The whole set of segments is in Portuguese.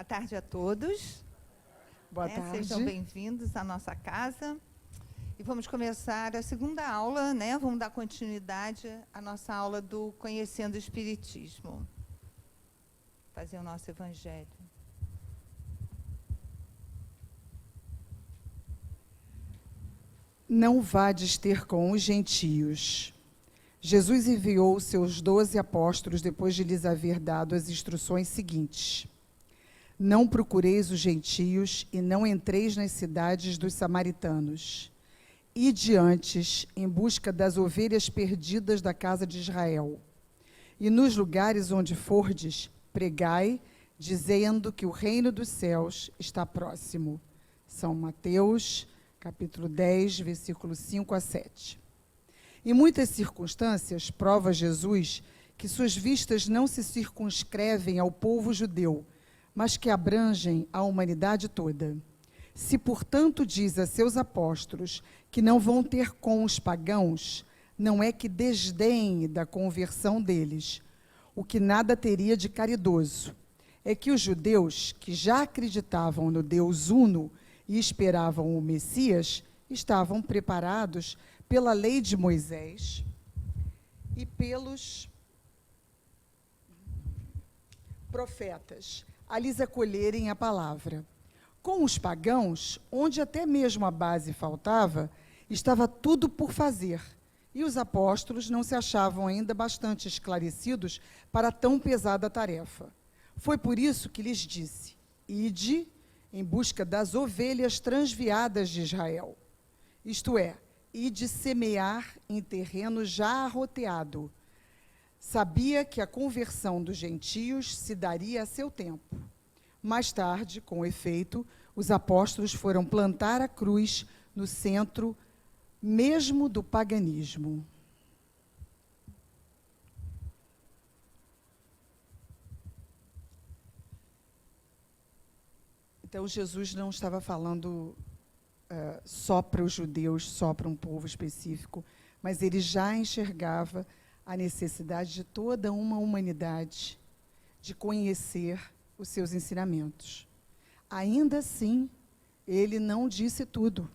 Boa tarde a todos. Boa tarde. Sejam bem-vindos à nossa casa. E vamos começar a segunda aula, né? Vamos dar continuidade à nossa aula do Conhecendo o Espiritismo. Fazer o nosso evangelho. Não vades ter com os gentios. Jesus enviou seus 12 apóstolos depois de lhes haver dado as instruções seguintes: não procureis os gentios e não entreis nas cidades dos samaritanos. Ide antes em busca das ovelhas perdidas da casa de Israel. E nos lugares onde fordes, pregai, dizendo que o reino dos céus está próximo. São Mateus, capítulo 10, versículos 5 a 7. Em muitas circunstâncias, prova Jesus que suas vistas não se circunscrevem ao povo judeu, mas que abrangem a humanidade toda. Se, portanto, diz a seus apóstolos que não vão ter com os pagãos, não é que desdenhe da conversão deles, o que nada teria de caridoso. É que os judeus, que já acreditavam no Deus uno e esperavam o Messias, estavam preparados pela lei de Moisés e pelos profetas a lhes acolherem a palavra. Com os pagãos, onde até mesmo a base faltava, estava tudo por fazer, e os apóstolos não se achavam ainda bastante esclarecidos para tão pesada tarefa. Foi por isso que lhes disse: ide em busca das ovelhas transviadas de Israel, isto é, ide semear em terreno já arroteado. Sabia que a conversão dos gentios se daria a seu tempo. Mais tarde, com efeito, os apóstolos foram plantar a cruz no centro mesmo do paganismo. Então, Jesus não estava falando só para os judeus, só para um povo específico, mas ele já enxergava a necessidade de toda uma humanidade de conhecer os seus ensinamentos. Ainda assim, ele não disse tudo,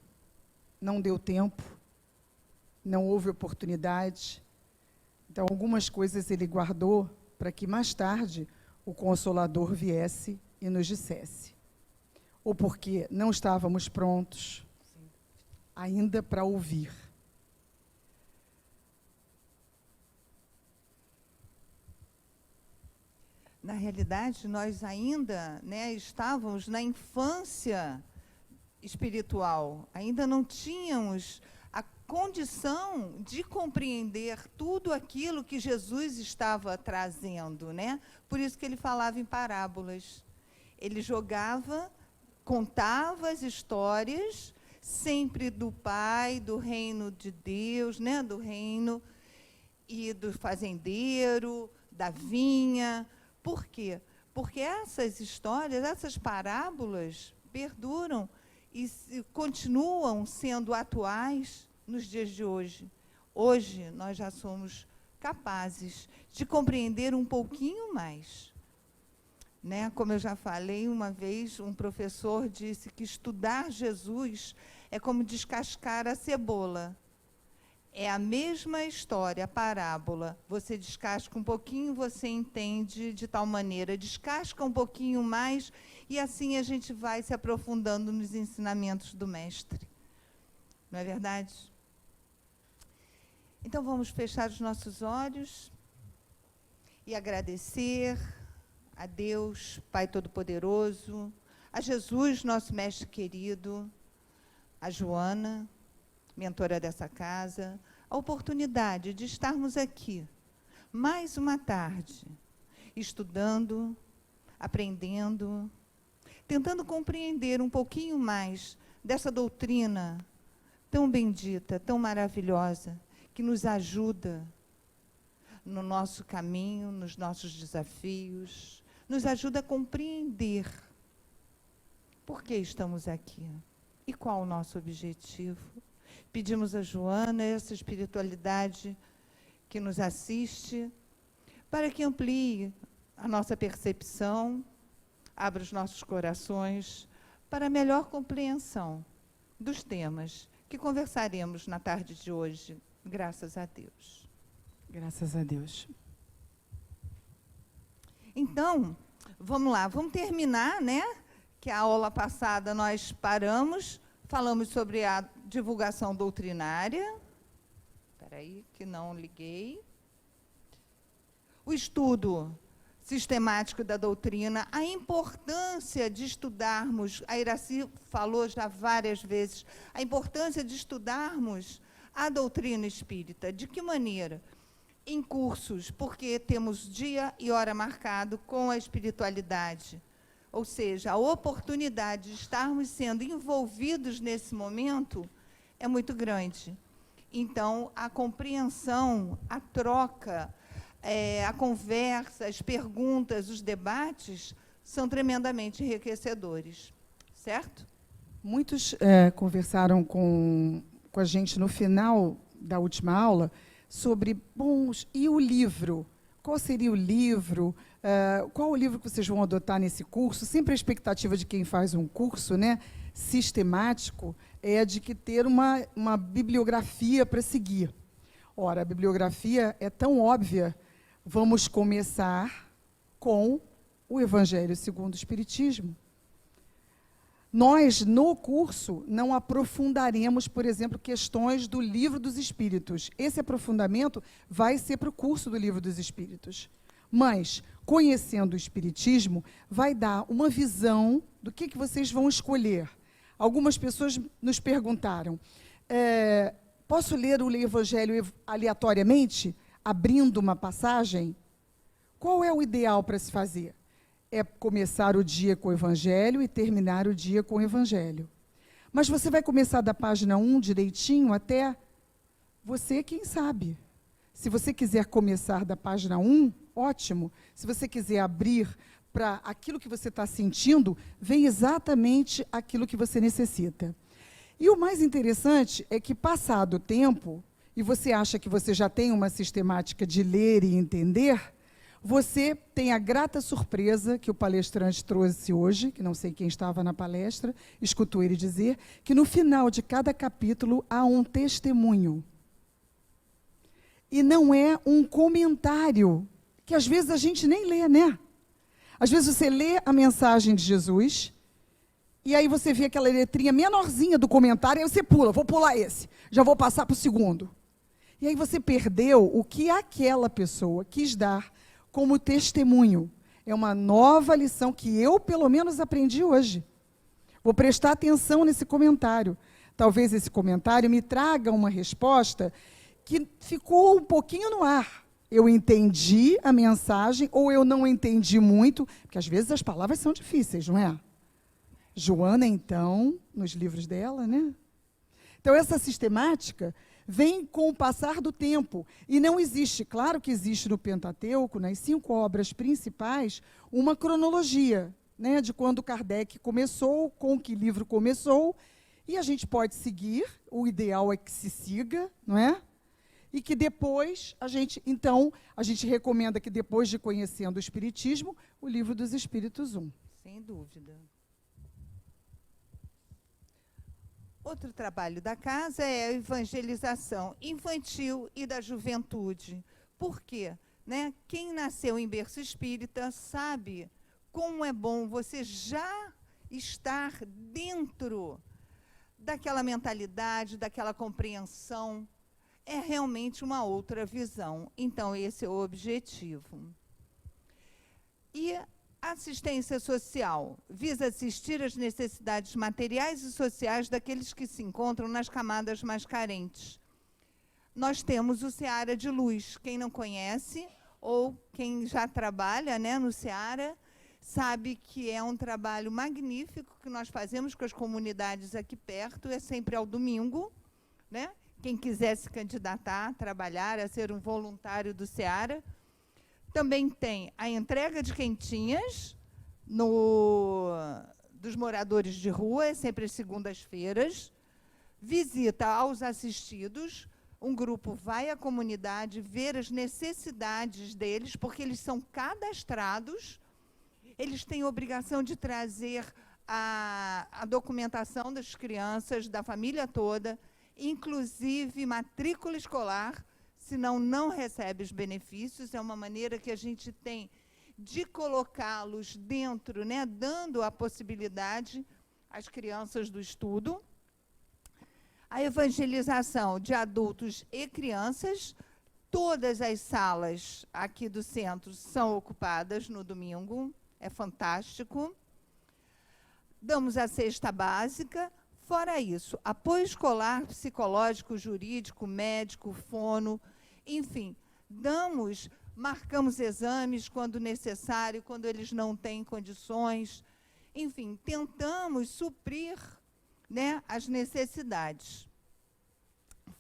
não deu tempo, não houve oportunidade. Então, algumas coisas ele guardou para que mais tarde o Consolador viesse e nos dissesse. Ou porque não estávamos prontos ainda para ouvir. Na realidade, nós ainda, estávamos na infância espiritual, ainda não tínhamos a condição de compreender tudo aquilo que Jesus estava trazendo, né? Por isso que ele falava em parábolas. Ele contava as histórias, sempre do Pai, do reino de Deus, né? Do reino e do fazendeiro, da vinha. Por quê? Porque essas histórias, essas parábolas perduram e continuam sendo atuais nos dias de hoje. Hoje, nós já somos capazes de compreender um pouquinho mais. Né? Como eu já falei uma vez, um professor disse que estudar Jesus é como descascar a cebola. É a mesma história, a parábola. Você descasca um pouquinho, você entende de tal maneira. Descasca um pouquinho mais e assim a gente vai se aprofundando nos ensinamentos do mestre. Não é verdade? Então vamos fechar os nossos olhos e agradecer a Deus, Pai Todo-Poderoso, a Jesus, nosso mestre querido, a Joana, mentora dessa casa, a oportunidade de estarmos aqui, mais uma tarde, estudando, aprendendo, tentando compreender um pouquinho mais dessa doutrina tão bendita, tão maravilhosa, que nos ajuda no nosso caminho, nos nossos desafios, nos ajuda a compreender por que estamos aqui e qual o nosso objetivo. Pedimos a Joana, essa espiritualidade que nos assiste, para que amplie a nossa percepção, abra os nossos corações para melhor compreensão dos temas que conversaremos na tarde de hoje, graças a Deus. Graças a Deus. Então, vamos lá, vamos terminar, né? Que a aula passada nós paramos, falamos sobre a divulgação doutrinária. Espera aí, que não liguei. O estudo sistemático da doutrina, a importância de estudarmos, a Iraci falou já várias vezes, a importância de estudarmos a doutrina espírita. De que maneira? Em cursos, porque temos dia e hora marcado com a espiritualidade. Ou seja, a oportunidade de estarmos sendo envolvidos nesse momento é muito grande. Então, a compreensão, a troca, a conversa, as perguntas, os debates são tremendamente enriquecedores, certo? Muitos conversaram com a gente no final da última aula sobre, e o livro? Qual seria o livro? Qual o livro que vocês vão adotar nesse curso? Sempre a expectativa de quem faz um curso, né, sistemático é de que ter uma bibliografia para seguir. Ora, a bibliografia é tão óbvia. Vamos começar com o Evangelho segundo o Espiritismo. Nós, no curso, não aprofundaremos, por exemplo, questões do Livro dos Espíritos. Esse aprofundamento vai ser para o curso do Livro dos Espíritos. Mas, conhecendo o Espiritismo, vai dar uma visão do que vocês vão escolher. Algumas pessoas nos perguntaram, posso ler o Evangelho aleatoriamente, abrindo uma passagem? Qual é o ideal para se fazer? É começar o dia com o Evangelho e terminar o dia com o Evangelho. Mas você vai começar da página 1 direitinho até você, quem sabe. Se você quiser começar da página 1, ótimo. Se você quiser abrir para aquilo que você está sentindo, vem exatamente aquilo que você necessita. E o mais interessante é que, passado o tempo, e você acha que você já tem uma sistemática de ler e entender, você tem a grata surpresa que o palestrante trouxe hoje, que não sei quem estava na palestra, escutou ele dizer, que no final de cada capítulo há um testemunho. E não é um comentário, que às vezes a gente nem lê, né? Às vezes você lê a mensagem de Jesus, e aí você vê aquela letrinha menorzinha do comentário, aí você pula, vou pular esse, já vou passar para o segundo. E aí você perdeu o que aquela pessoa quis dar como testemunho. É uma nova lição que eu, pelo menos, aprendi hoje. Vou prestar atenção nesse comentário. Talvez esse comentário me traga uma resposta que ficou um pouquinho no ar. Eu entendi a mensagem ou eu não entendi muito, porque às vezes as palavras são difíceis, não é? Joana, então, nos livros dela, né? Então, essa sistemática vem com o passar do tempo. E não existe, claro que existe no Pentateuco, nas 5 obras principais, uma cronologia, né, de quando Kardec começou, com que livro começou, e a gente pode seguir, o ideal é que se siga, não é? E que depois, a gente recomenda que depois de conhecendo o Espiritismo, o Livro dos Espíritos 1. Sem dúvida. Outro trabalho da casa é a evangelização infantil e da juventude. Por quê? Né? Quem nasceu em berço espírita sabe como é bom você já estar dentro daquela mentalidade, daquela compreensão. É realmente uma outra visão. Então, esse é o objetivo. E a assistência social visa assistir às necessidades materiais e sociais daqueles que se encontram nas camadas mais carentes. Nós temos o Seara de Luz. Quem não conhece, ou quem já trabalha, né, no Seara, sabe que é um trabalho magnífico que nós fazemos com as comunidades aqui perto, é sempre ao domingo, né? Quem quiser se candidatar, trabalhar, a ser um voluntário do Seara. Também tem a entrega de quentinhas dos moradores de rua, é sempre às segundas-feiras. Visita aos assistidos, um grupo vai à comunidade ver as necessidades deles, porque eles são cadastrados Eles têm obrigação de trazer a documentação das crianças, da família toda, inclusive matrícula escolar, senão não recebe os benefícios. É uma maneira que a gente tem de colocá-los dentro, né, dando a possibilidade às crianças do estudo. A evangelização de adultos e crianças. Todas as salas aqui do centro são ocupadas no domingo, é fantástico. Damos a cesta básica. Fora isso, apoio escolar, psicológico, jurídico, médico, fono, enfim, marcamos exames quando necessário, quando eles não têm condições, enfim, tentamos suprir, né, as necessidades.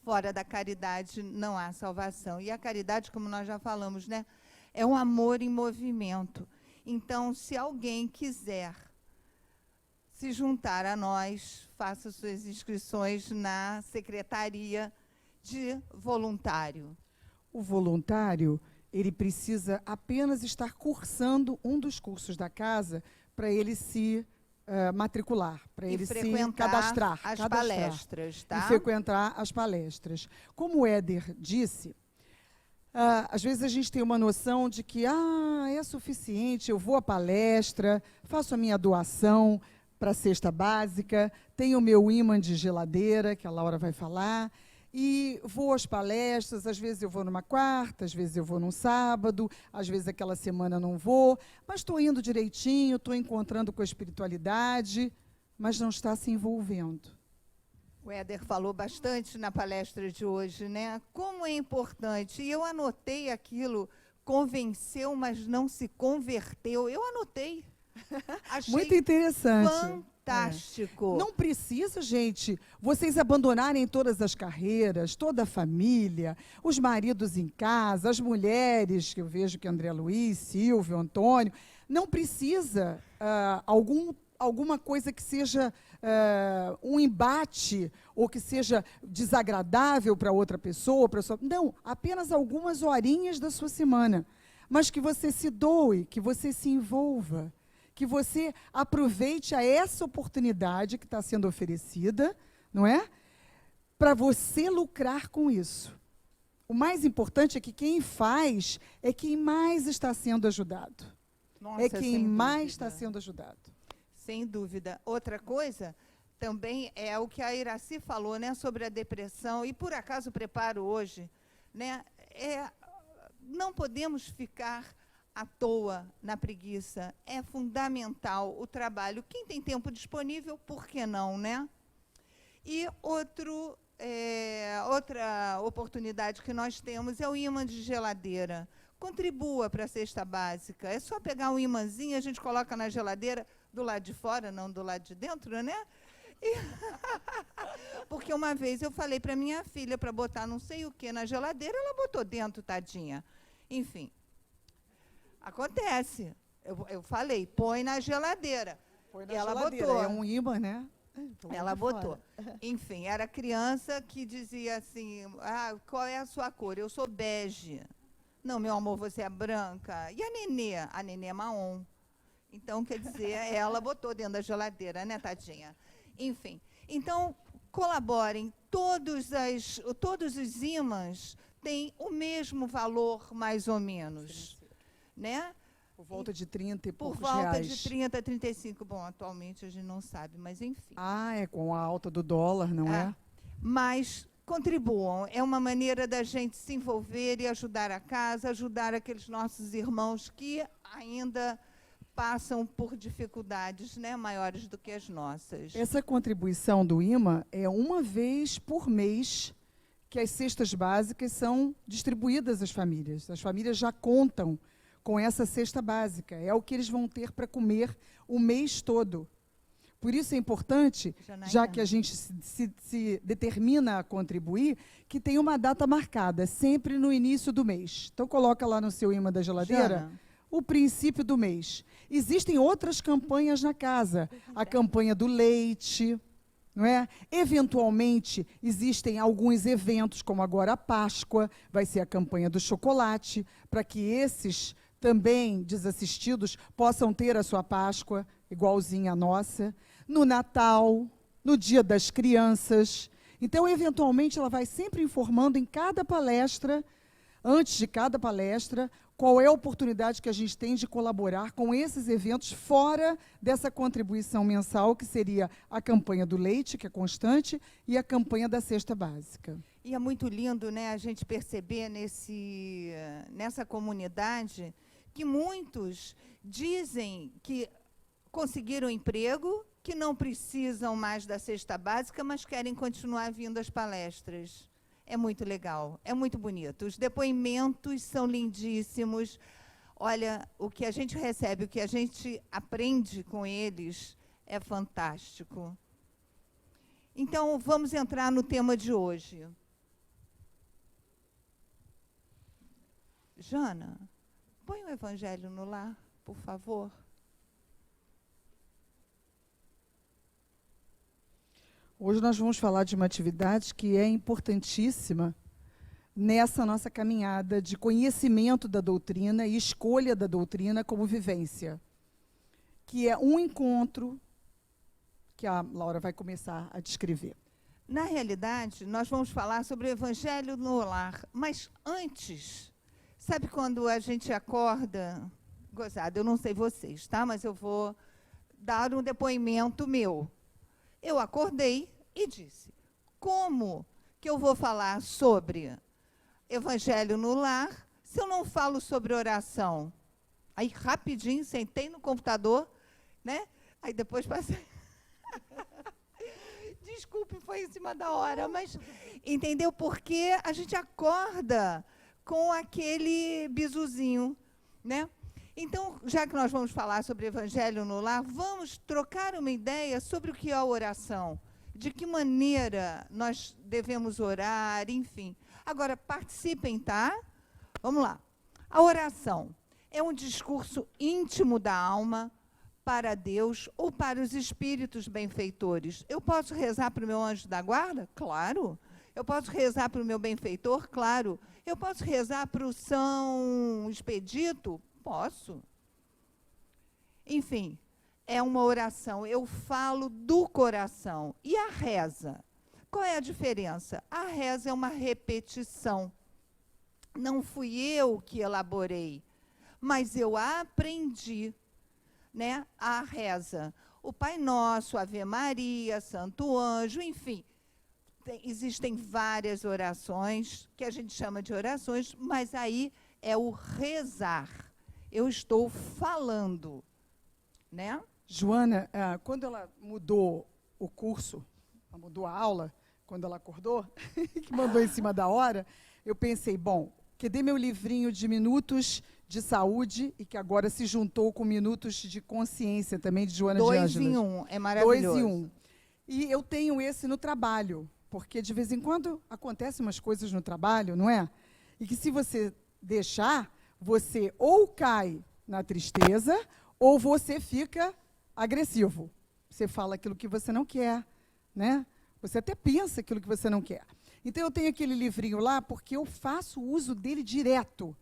Fora da caridade não há salvação. E a caridade, como nós já falamos, né, é um amor em movimento. Então, se alguém quiser se juntar a nós, faça suas inscrições na Secretaria de Voluntário. O voluntário, ele precisa apenas estar cursando um dos cursos da casa para ele se matricular, para ele se cadastrar. As palestras, tá? E frequentar as palestras. Como o Éder disse, às vezes a gente tem uma noção de que é suficiente, eu vou à palestra, faço a minha doação para a cesta básica, tenho o meu ímã de geladeira, que a Laura vai falar, e vou às palestras, às vezes eu vou numa quarta, às vezes eu vou num sábado, às vezes aquela semana não vou, mas estou indo direitinho, estou encontrando com a espiritualidade, mas não está se envolvendo. O Éder falou bastante na palestra de hoje, né? Como é importante, e eu anotei aquilo, convenceu, mas não se converteu, eu anotei. Achei muito interessante. Fantástico. Não precisa, gente, vocês abandonarem todas as carreiras, toda a família, os maridos em casa, as mulheres, que eu vejo que André Luiz, Silvio, Antônio, não precisa alguma coisa que seja um embate ou que seja desagradável para outra pessoa, não, apenas algumas horinhas da sua semana, mas que você se doe, que você se envolva, que você aproveite essa oportunidade que está sendo oferecida, não é? Para você lucrar com isso. O mais importante é que quem faz é quem mais está sendo ajudado. Nossa, é quem mais está sendo ajudado. Sem dúvida. Outra coisa também é o que a Iraci falou, né, sobre a depressão, e por acaso preparo hoje, né, não podemos ficar à toa na preguiça. É fundamental o trabalho. Quem tem tempo disponível, por que não, né? E outra oportunidade que nós temos é o ímã de geladeira. Contribua para a cesta básica. É só pegar um imãzinho, a gente coloca na geladeira do lado de fora, não do lado de dentro, né? Porque uma vez eu falei para minha filha para botar não sei o que na geladeira, ela botou dentro, tadinha. Enfim, acontece. Eu falei, põe na geladeira. Ela botou. É um ímã, né? Ela botou. Enfim, era criança que dizia assim, qual é a sua cor? Eu sou bege. Não, meu amor, você é branca. E a nenê? A nenê é marrom. Então, quer dizer, ela botou dentro da geladeira, né, tadinha? Enfim, então, colaborem. Todos os ímãs têm o mesmo valor, mais ou menos. Né? Por volta de 30 e poucos reais. Por volta reais. De 30 a 35. Bom, atualmente a gente não sabe, mas enfim. É com a alta do dólar, não é? Mas contribuam. É uma maneira da gente se envolver e ajudar a casa, ajudar aqueles nossos irmãos que ainda passam por dificuldades, né, maiores do que as nossas. Essa contribuição do IMA é uma vez por mês que as cestas básicas são distribuídas às famílias. As famílias já contam com essa cesta básica. É o que eles vão ter para comer o mês todo. Por isso é importante, já que a gente se determina a contribuir, que tem uma data marcada, sempre no início do mês. Então, coloca lá no seu imã da geladeira o princípio do mês. Existem outras campanhas na casa. A campanha do leite, não é? Eventualmente, existem alguns eventos, como agora a Páscoa, vai ser a campanha do chocolate, para que esses também desassistidos possam ter a sua Páscoa, igualzinha à nossa, no Natal, no Dia das Crianças. Então, eventualmente, ela vai sempre informando em cada palestra, antes de cada palestra, qual é a oportunidade que a gente tem de colaborar com esses eventos fora dessa contribuição mensal, que seria a campanha do leite, que é constante, e a campanha da cesta básica. E é muito lindo, né, a gente perceber nessa comunidade que muitos dizem que conseguiram emprego, que não precisam mais da cesta básica, mas querem continuar vindo às palestras. É muito legal, é muito bonito. Os depoimentos são lindíssimos. Olha, o que a gente recebe, o que a gente aprende com eles é fantástico. Então, vamos entrar no tema de hoje. Jana, põe o Evangelho no Lar, por favor. Hoje nós vamos falar de uma atividade que é importantíssima nessa nossa caminhada de conhecimento da doutrina e escolha da doutrina como vivência, que é um encontro que a Laura vai começar a descrever. Na realidade, nós vamos falar sobre o Evangelho no Lar, mas antes, sabe quando a gente acorda, gozado, eu não sei vocês, tá? Mas eu vou dar um depoimento meu. Eu acordei e disse, como que eu vou falar sobre Evangelho no Lar se eu não falo sobre oração? Aí, rapidinho, sentei no computador, né? Aí depois passei... Desculpe, foi em cima da hora, mas entendeu? Porque a gente acorda com aquele bizuzinho, né? Então, já que nós vamos falar sobre Evangelho no Lar, vamos trocar uma ideia sobre o que é a oração, de que maneira nós devemos orar, enfim. Agora, participem, tá? Vamos lá. A oração é um discurso íntimo da alma para Deus ou para os espíritos benfeitores. Eu posso rezar para o meu anjo da guarda? Claro. Eu posso rezar para o meu benfeitor? Claro. Eu posso rezar para o São Expedito? Posso. Enfim, é uma oração. Eu falo do coração. E a reza? Qual é a diferença? A reza é uma repetição. Não fui eu que elaborei, mas eu aprendi, né, a reza. O Pai Nosso, Ave Maria, Santo Anjo, enfim. Existem várias orações, que a gente chama de orações, mas aí é o rezar. Eu estou falando, né? Joana, quando ela mudou o curso, ela mudou a aula, quando ela acordou, que mandou em cima da hora, eu pensei, bom, cadê meu livrinho de minutos de saúde, e que agora se juntou com minutos de consciência também, de Joana de Ângeles. 2 em 1, é maravilhoso. 2 em 1. E eu tenho esse no trabalho, porque de vez em quando acontecem umas coisas no trabalho, não é? E que se você deixar, você ou cai na tristeza, ou você fica agressivo. Você fala aquilo que você não quer, né? Você até pensa aquilo que você não quer. Então, eu tenho aquele livrinho lá porque eu faço uso dele direto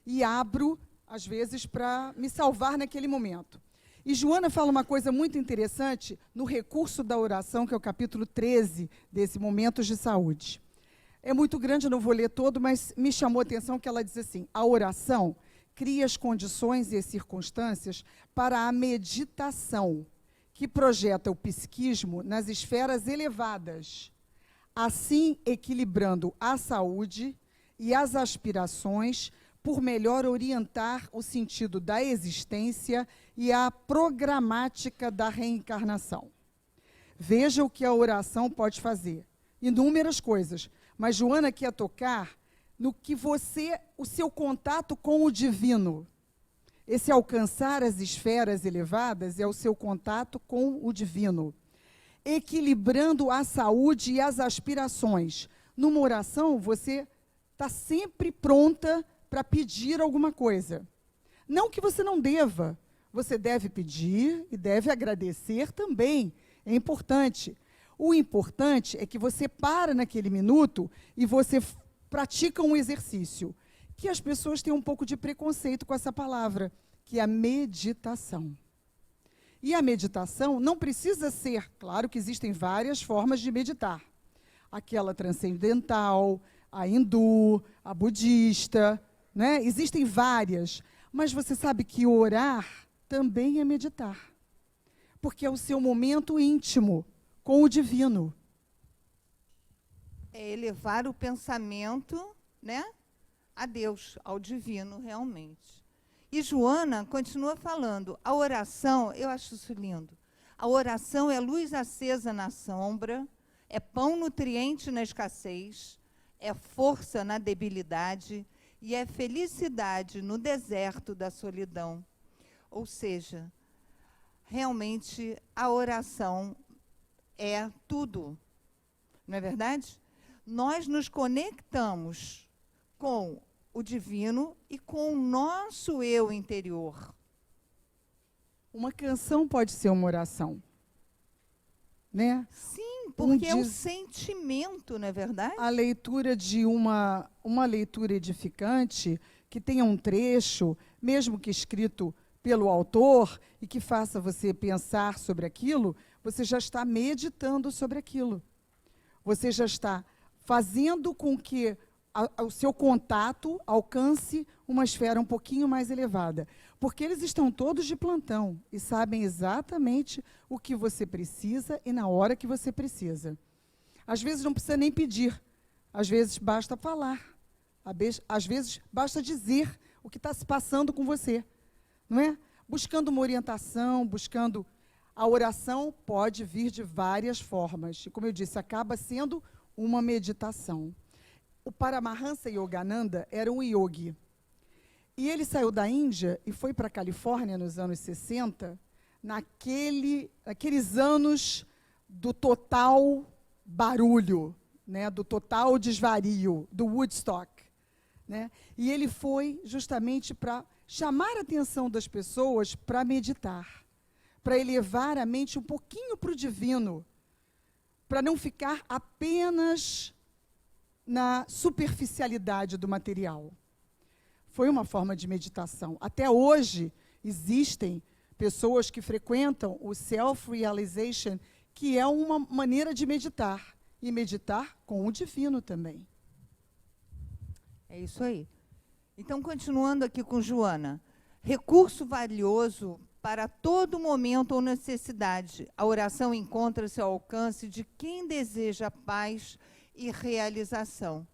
e abro, às vezes, para me salvar naquele momento. E Joana fala uma coisa muito interessante no recurso da oração, que é o capítulo 13 desse Momentos de Saúde. É muito grande, eu não vou ler todo, mas me chamou a atenção que ela diz assim, a oração cria as condições e as circunstâncias para a meditação, que projeta o psiquismo nas esferas elevadas, assim equilibrando a saúde e as aspirações por melhor orientar o sentido da existência e a programática da reencarnação. Veja o que a oração pode fazer. Inúmeras coisas. Mas Joana quer tocar no que o seu contato com o divino. Esse alcançar as esferas elevadas é o seu contato com o divino. Equilibrando a saúde e as aspirações. Numa oração, você está sempre pronta para pedir alguma coisa. Não que você não deva. Você deve pedir e deve agradecer também. É importante. O importante é que você para naquele minuto e você pratica um exercício, que as pessoas têm um pouco de preconceito com essa palavra, que é a meditação. E a meditação não precisa ser, claro que existem várias formas de meditar. Aquela transcendental, a hindu, a budista, né? Existem várias. Mas você sabe que orar também é meditar. Porque é o seu momento íntimo com o divino. É elevar o pensamento, né, a Deus, ao divino, realmente. E Joana continua falando, a oração, eu acho isso lindo, a oração é luz acesa na sombra, é pão nutriente na escassez, é força na debilidade e é felicidade no deserto da solidão. Ou seja, realmente a oração é tudo, não é verdade? Nós nos conectamos com o divino e com o nosso eu interior. Uma canção pode ser uma oração, né? Sim, porque é o sentimento, não é verdade? A leitura de uma leitura edificante, que tenha um trecho, mesmo que escrito pelo autor, e que faça você pensar sobre aquilo, você já está meditando sobre aquilo. Você já está fazendo com que o seu contato alcance uma esfera um pouquinho mais elevada. Porque eles estão todos de plantão e sabem exatamente o que você precisa e na hora que você precisa. Às vezes não precisa nem pedir, às vezes basta falar, às vezes basta dizer o que está se passando com você, não é? Buscando uma orientação, buscando... A oração pode vir de várias formas. E, como eu disse, acaba sendo uma meditação. O Paramahansa Yogananda era um yogi. E ele saiu da Índia e foi para a Califórnia nos anos 60, naqueles anos do total barulho, né, do total desvario, do Woodstock. Né? E ele foi justamente para chamar a atenção das pessoas para meditar, para elevar a mente um pouquinho para o divino, para não ficar apenas na superficialidade do material. Foi uma forma de meditação. Até hoje, existem pessoas que frequentam o self-realization, que é uma maneira de meditar, e meditar com o divino também. É isso aí. Então, continuando aqui com Joana. Recurso valioso para todo momento ou necessidade. A oração encontra-se ao alcance de quem deseja paz e realização,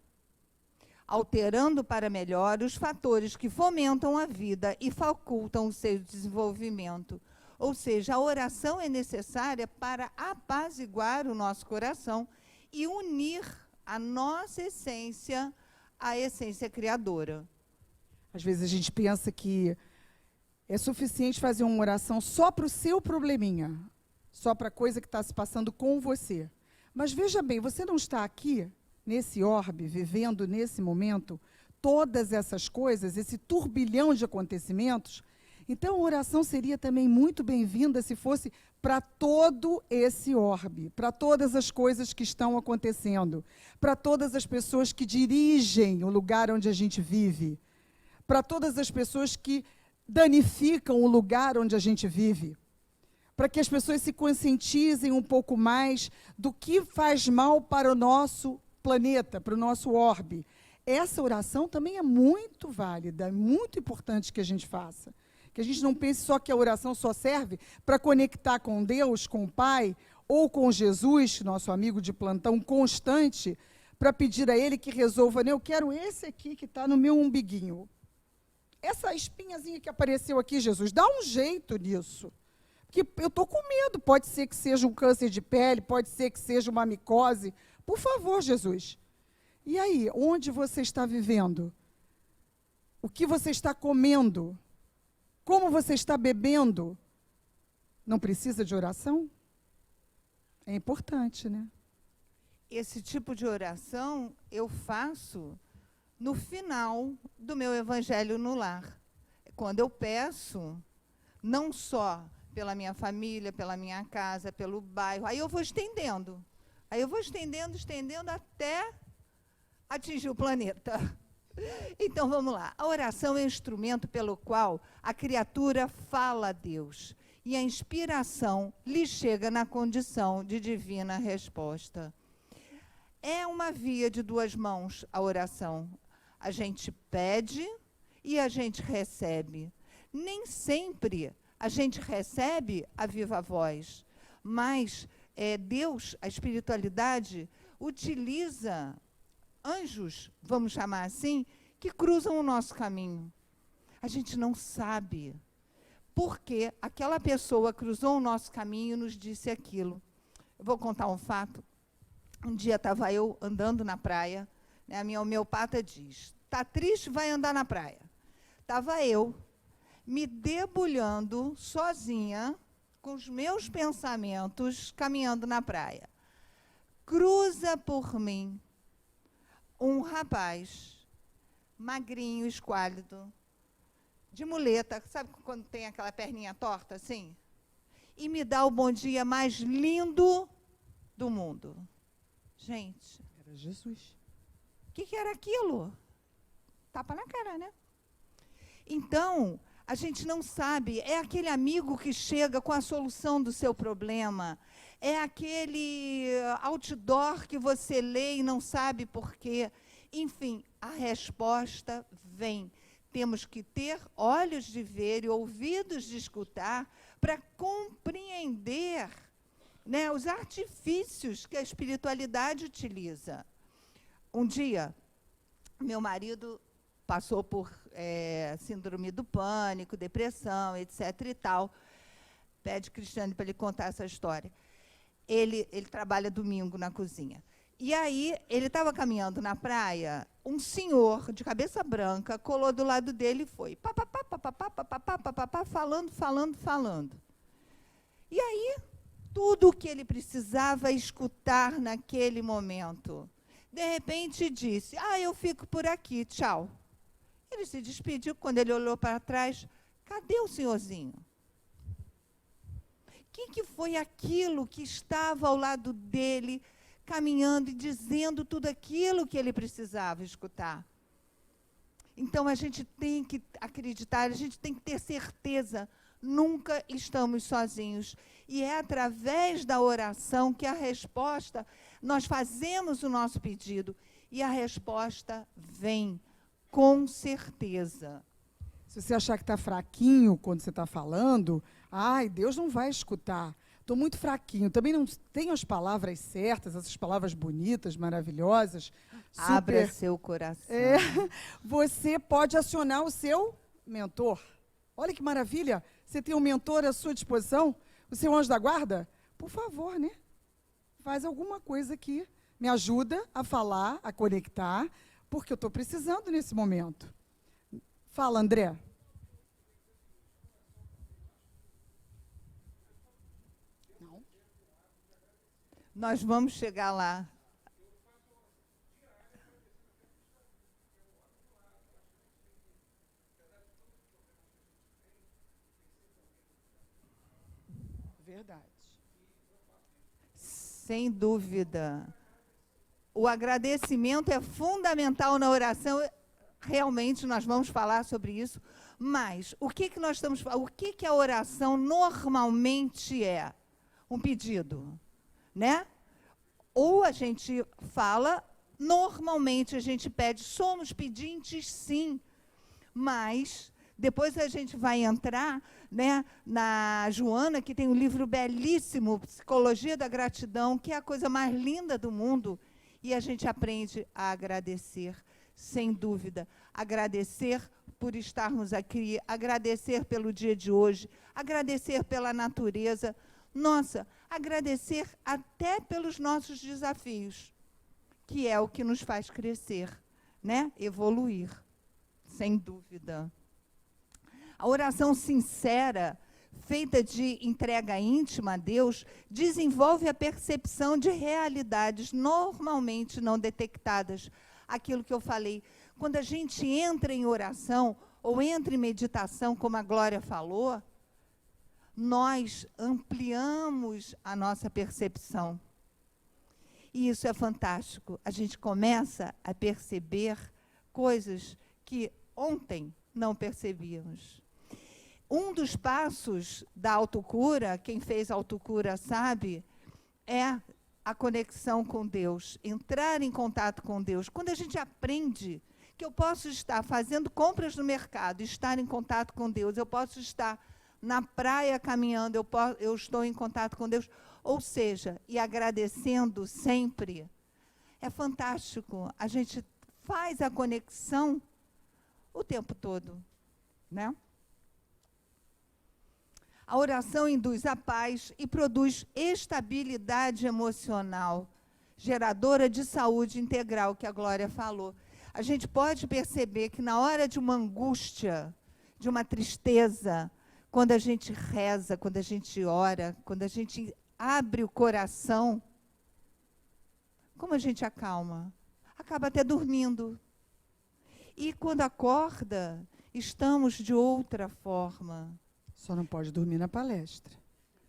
alterando para melhor os fatores que fomentam a vida e facultam o seu desenvolvimento. Ou seja, a oração é necessária para apaziguar o nosso coração e unir a nossa essência à essência criadora. Às vezes a gente pensa que é suficiente fazer uma oração só para o seu probleminha, só para a coisa que está se passando com você. Mas veja bem, você não está aqui, nesse orbe, vivendo nesse momento, todas essas coisas, esse turbilhão de acontecimentos. Então, a oração seria também muito bem-vinda se fosse para todo esse orbe, para todas as coisas que estão acontecendo, para todas as pessoas que dirigem o lugar onde a gente vive, para todas as pessoas que danificam o lugar onde a gente vive, para que as pessoas se conscientizem um pouco mais do que faz mal para o nosso planeta, para o nosso orbe. Essa oração também é muito válida, é muito importante que a gente faça. Que a gente não pense só que a oração só serve para conectar com Deus, com o Pai, ou com Jesus, nosso amigo de plantão constante, para pedir a Ele que resolva, né? Eu quero esse aqui que está no meu umbiguinho. Essa espinhazinha que apareceu aqui, Jesus, dá um jeito nisso. Porque eu estou com medo, pode ser que seja um câncer de pele, pode ser que seja uma micose. Por favor, Jesus. E aí, onde você está vivendo? O que você está comendo? Como você está bebendo? Não precisa de oração? É importante, né? Esse tipo de oração eu faço no final do meu evangelho no lar. Quando eu peço, não só pela minha família, pela minha casa, pelo bairro, aí eu vou estendendo. Aí eu vou estendendo, estendendo até atingir o planeta. Então, vamos lá. A oração é o instrumento pelo qual a criatura fala a Deus. E a inspiração lhe chega na condição de divina resposta. É uma via de duas mãos a oração. A gente pede e a gente recebe. Nem sempre a gente recebe a viva voz, mas Deus, a espiritualidade, utiliza anjos, vamos chamar assim, que cruzam o nosso caminho. A gente não sabe porque aquela pessoa cruzou o nosso caminho e nos disse aquilo. Eu vou contar um fato. Um dia estava eu andando na praia, né, a minha homeopata diz, está triste, vai andar na praia. Estava eu me debulhando sozinha, com os meus pensamentos, caminhando na praia. Cruza por mim um rapaz, magrinho, esquálido, de muleta, sabe quando tem aquela perninha torta assim? E me dá o bom dia mais lindo do mundo. Gente. Era Jesus. O que era aquilo? Tapa na cara, né? Então, a gente não sabe, é aquele amigo que chega com a solução do seu problema, é aquele outdoor que você lê e não sabe por quê. Enfim, a resposta vem. Temos que ter olhos de ver e ouvidos de escutar para compreender, né, os artifícios que a espiritualidade utiliza. Um dia, meu marido passou por síndrome do pânico, depressão, etc. e tal. Pede Cristiane para ele contar essa história. Ele trabalha domingo na cozinha. E aí, ele estava caminhando na praia, um senhor de cabeça branca colou do lado dele e foi falando. E aí, tudo o que ele precisava escutar naquele momento. De repente, disse, eu fico por aqui, tchau. Ele se despediu, quando ele olhou para trás, cadê o senhorzinho? O que foi aquilo que estava ao lado dele, caminhando e dizendo tudo aquilo que ele precisava escutar? Então, a gente tem que acreditar, a gente tem que ter certeza, nunca estamos sozinhos. E é através da oração que a resposta, nós fazemos o nosso pedido, e a resposta vem, com certeza. Se você achar que está fraquinho quando você está falando, Deus não vai escutar. Estou muito fraquinho. Também não tenho as palavras certas, essas palavras bonitas, maravilhosas. Abra seu coração. Você pode acionar o seu mentor. Olha que maravilha. Você tem um mentor à sua disposição? O seu anjo da guarda? Por favor, né? Faz alguma coisa que me ajuda a falar, a conectar, porque eu estou precisando nesse momento. Fala, André. Não. Nós vamos chegar lá. Verdade. Sem dúvida. O agradecimento é fundamental na oração. Realmente, nós vamos falar sobre isso. Mas, o que nós estamos falando? O que a oração normalmente é? Um pedido, né? Ou a gente fala, normalmente a gente pede, somos pedintes, sim, mas depois a gente vai entrar, né, na Joana, que tem um livro belíssimo, Psicologia da Gratidão, que é a coisa mais linda do mundo, e a gente aprende a agradecer, sem dúvida. Agradecer por estarmos aqui, agradecer pelo dia de hoje, agradecer pela natureza, nossa, agradecer até pelos nossos desafios, que é o que nos faz crescer, né? Evoluir, sem dúvida. A oração sincera, feita de entrega íntima a Deus, desenvolve a percepção de realidades normalmente não detectadas. Aquilo que eu falei, quando a gente entra em oração ou entra em meditação, como a Glória falou, nós ampliamos a nossa percepção. E isso é fantástico. A gente começa a perceber coisas que ontem não percebíamos. Um dos passos da autocura, quem fez autocura sabe, é a conexão com Deus, entrar em contato com Deus. Quando a gente aprende que eu posso estar fazendo compras no mercado, estar em contato com Deus, eu posso estar na praia caminhando, eu estou em contato com Deus, ou seja, e agradecendo sempre, é fantástico. A gente faz a conexão o tempo todo, né? A oração induz a paz e produz estabilidade emocional, geradora de saúde integral, que a Glória falou. A gente pode perceber que na hora de uma angústia, de uma tristeza, quando a gente reza, quando a gente ora, quando a gente abre o coração, como a gente acalma? Acaba até dormindo. E quando acorda, estamos de outra forma. Só não pode dormir na palestra.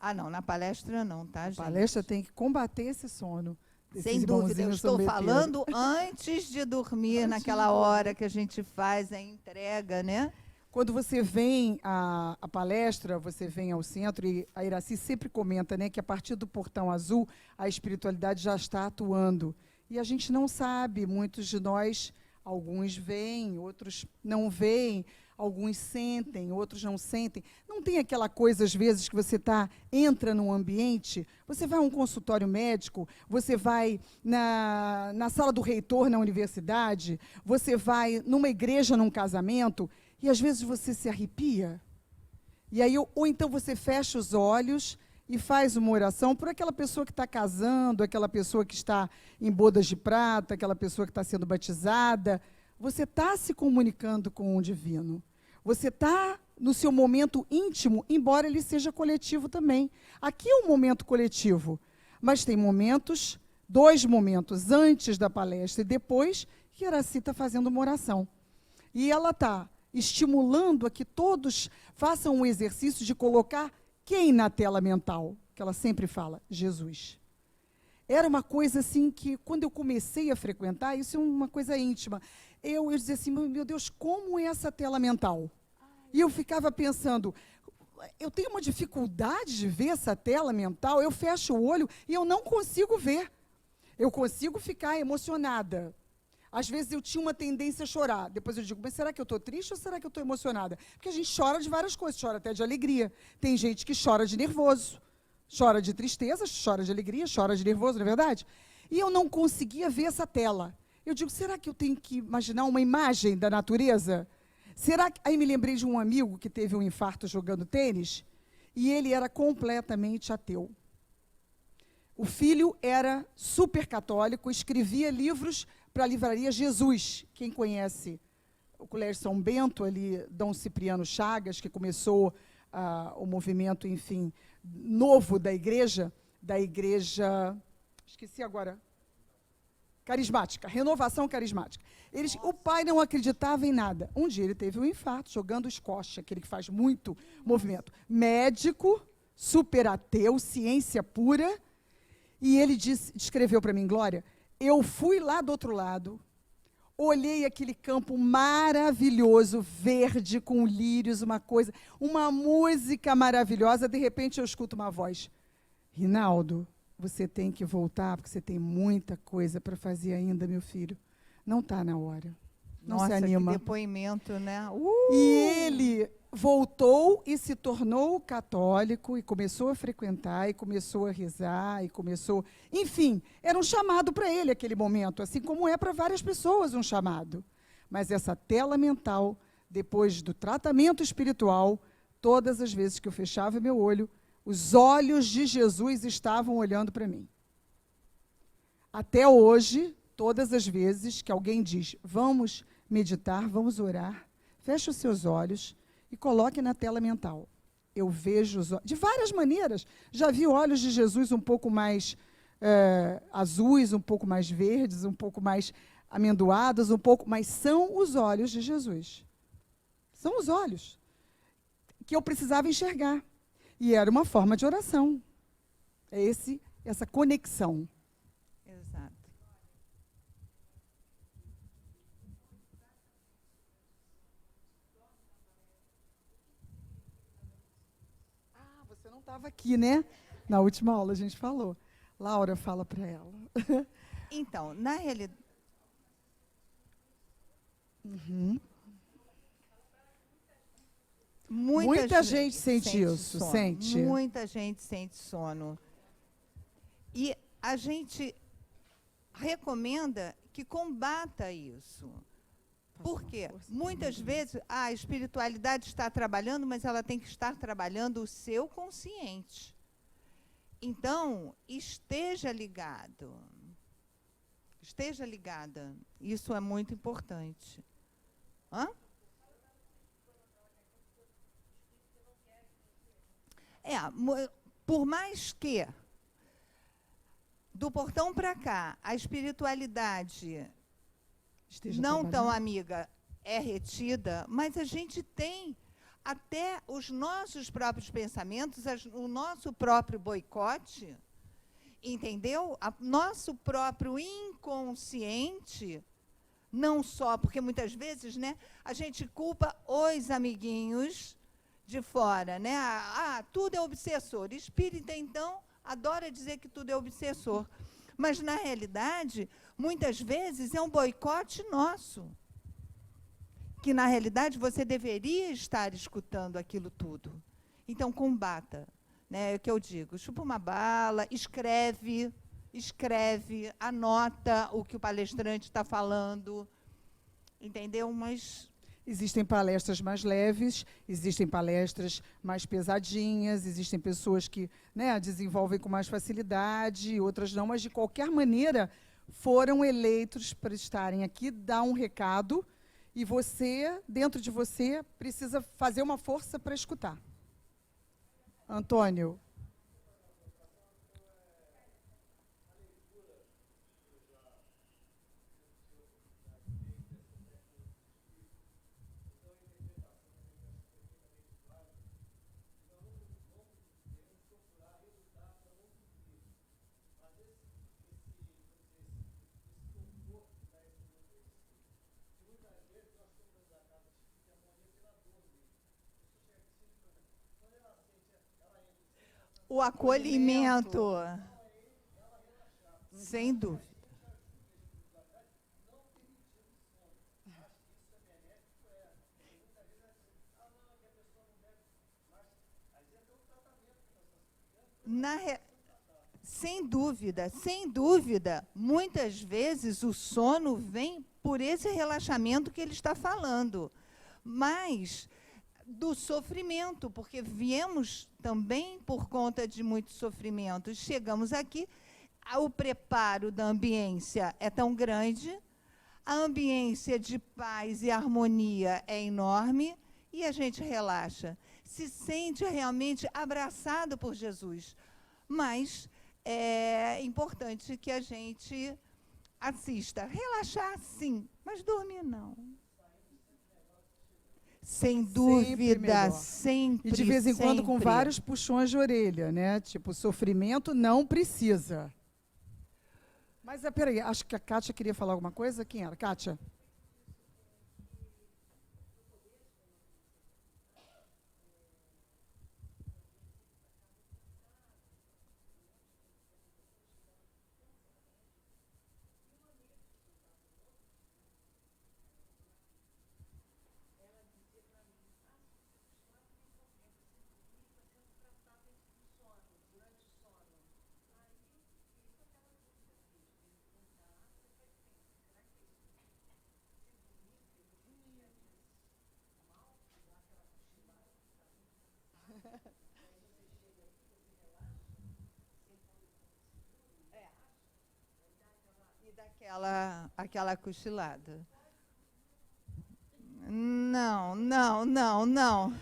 Ah, não, na palestra não, tá, gente? A palestra tem que combater esse sono. Sem dúvida, eu estou falando antes de dormir, naquela hora que a gente faz a entrega, né? Quando você vem à palestra, você vem ao centro, e a Iraci sempre comenta, né, que a partir do portão azul, a espiritualidade já está atuando. E a gente não sabe, muitos de nós, alguns veem, outros não veem, alguns sentem, outros não sentem. Não tem aquela coisa, às vezes, que você entra num ambiente, você vai a um consultório médico, você vai na sala do reitor na universidade, você vai numa igreja, num casamento, e às vezes você se arrepia. E aí, ou então você fecha os olhos e faz uma oração por aquela pessoa que está casando, aquela pessoa que está em bodas de prata, aquela pessoa que está sendo batizada. Você está se comunicando com o divino. Você está no seu momento íntimo, embora ele seja coletivo também. Aqui é um momento coletivo, mas tem momentos, 2 momentos, antes da palestra e depois, que a Iraci está fazendo uma oração. E ela está estimulando a que todos façam um exercício de colocar quem na tela mental, que ela sempre fala, Jesus. Era uma coisa assim que, quando eu comecei a frequentar, isso é uma coisa íntima, eu dizia assim, meu Deus, como é essa tela mental? E eu ficava pensando, eu tenho uma dificuldade de ver essa tela mental, eu fecho o olho e eu não consigo ver. Eu consigo ficar emocionada. Às vezes eu tinha uma tendência a chorar. Depois eu digo, mas será que eu estou triste ou será que eu estou emocionada? Porque a gente chora de várias coisas, chora até de alegria. Tem gente que chora de nervoso, chora de tristeza, chora de alegria, chora de nervoso, não é verdade? E eu não conseguia ver essa tela. Eu digo, será que eu tenho que imaginar uma imagem da natureza? Será que... Aí me lembrei de um amigo que teve um infarto jogando tênis, e ele era completamente ateu. O filho era super católico, escrevia livros para a livraria Jesus. Quem conhece o Colégio São Bento, ali, Dom Cipriano Chagas, que começou o movimento, enfim, novo da igreja, esqueci agora, carismática, renovação carismática. O pai não acreditava em nada. Um dia ele teve um infarto, jogando squash, aquele que faz muito movimento. Médico, super ateu, ciência pura, e ele descreveu para mim, Glória, eu fui lá do outro lado, olhei aquele campo maravilhoso, verde, com lírios, uma música maravilhosa, de repente eu escuto uma voz, Rinaldo, você tem que voltar, porque você tem muita coisa para fazer ainda, meu filho. Não está na hora. Não se anima. Que depoimento, né? E ele voltou e se tornou católico, e começou a frequentar, e começou a rezar, e começou... Enfim, era um chamado para ele aquele momento, assim como é para várias pessoas um chamado. Mas essa tela mental, depois do tratamento espiritual, todas as vezes que eu fechava meu olho, os olhos de Jesus estavam olhando para mim. Até hoje, todas as vezes que alguém diz, vamos meditar, vamos orar, feche os seus olhos e coloque na tela mental. Eu vejo os olhos, de várias maneiras. Já vi olhos de Jesus um pouco mais azuis, um pouco mais verdes, um pouco mais amendoados, mas são os olhos de Jesus. São os olhos que eu precisava enxergar. E era uma forma de oração. É essa conexão. Exato. Você não estava aqui, né? Na última aula a gente falou. Laura, fala para ela. Então, na realidade... Muita gente sente isso, sono. sente. Muita gente sente sono. E a gente recomenda que combata isso. Por quê? Muitas vezes a espiritualidade está trabalhando, mas ela tem que estar trabalhando o seu consciente. Então, esteja ligado. Esteja ligada. Isso é muito importante. Hã? Por mais que, do portão para cá, a espiritualidade não tão amiga é retida, mas a gente tem até os nossos próprios pensamentos, o nosso próprio boicote, entendeu? Nosso próprio inconsciente, não só, porque muitas vezes, né, a gente culpa os amiguinhos de fora, né? Tudo é obsessor. Espírita, então, adora dizer que tudo é obsessor. Mas, na realidade, muitas vezes é um boicote nosso. Que, na realidade, você deveria estar escutando aquilo tudo. Então, combata. Né? É o que eu digo. Chupa uma bala, escreve, anota o que o palestrante está falando. Entendeu? Mas... Existem palestras mais leves, existem palestras mais pesadinhas, existem pessoas que, né, desenvolvem com mais facilidade, outras não, mas, de qualquer maneira, foram eleitos para estarem aqui, dar um recado, e você, dentro de você, precisa fazer uma força para escutar. Antônio. O acolhimento. Sem dúvida. Sem dúvida, muitas vezes o sono vem por esse relaxamento que ele está falando. Mas do sofrimento, porque viemos também por conta de muito sofrimento. Chegamos aqui, o preparo da ambiência é tão grande, a ambiência de paz e harmonia é enorme, e a gente relaxa. Se sente realmente abraçado por Jesus. Mas é importante que a gente assista. Relaxar, sim, mas dormir, não. Sem dúvida, sempre. E de vez em quando com vários puxões de orelha, né? Tipo, sofrimento não precisa. Mas, peraí, acho que a Kátia queria falar alguma coisa. Quem era? Kátia? Aquela cochilada. Não.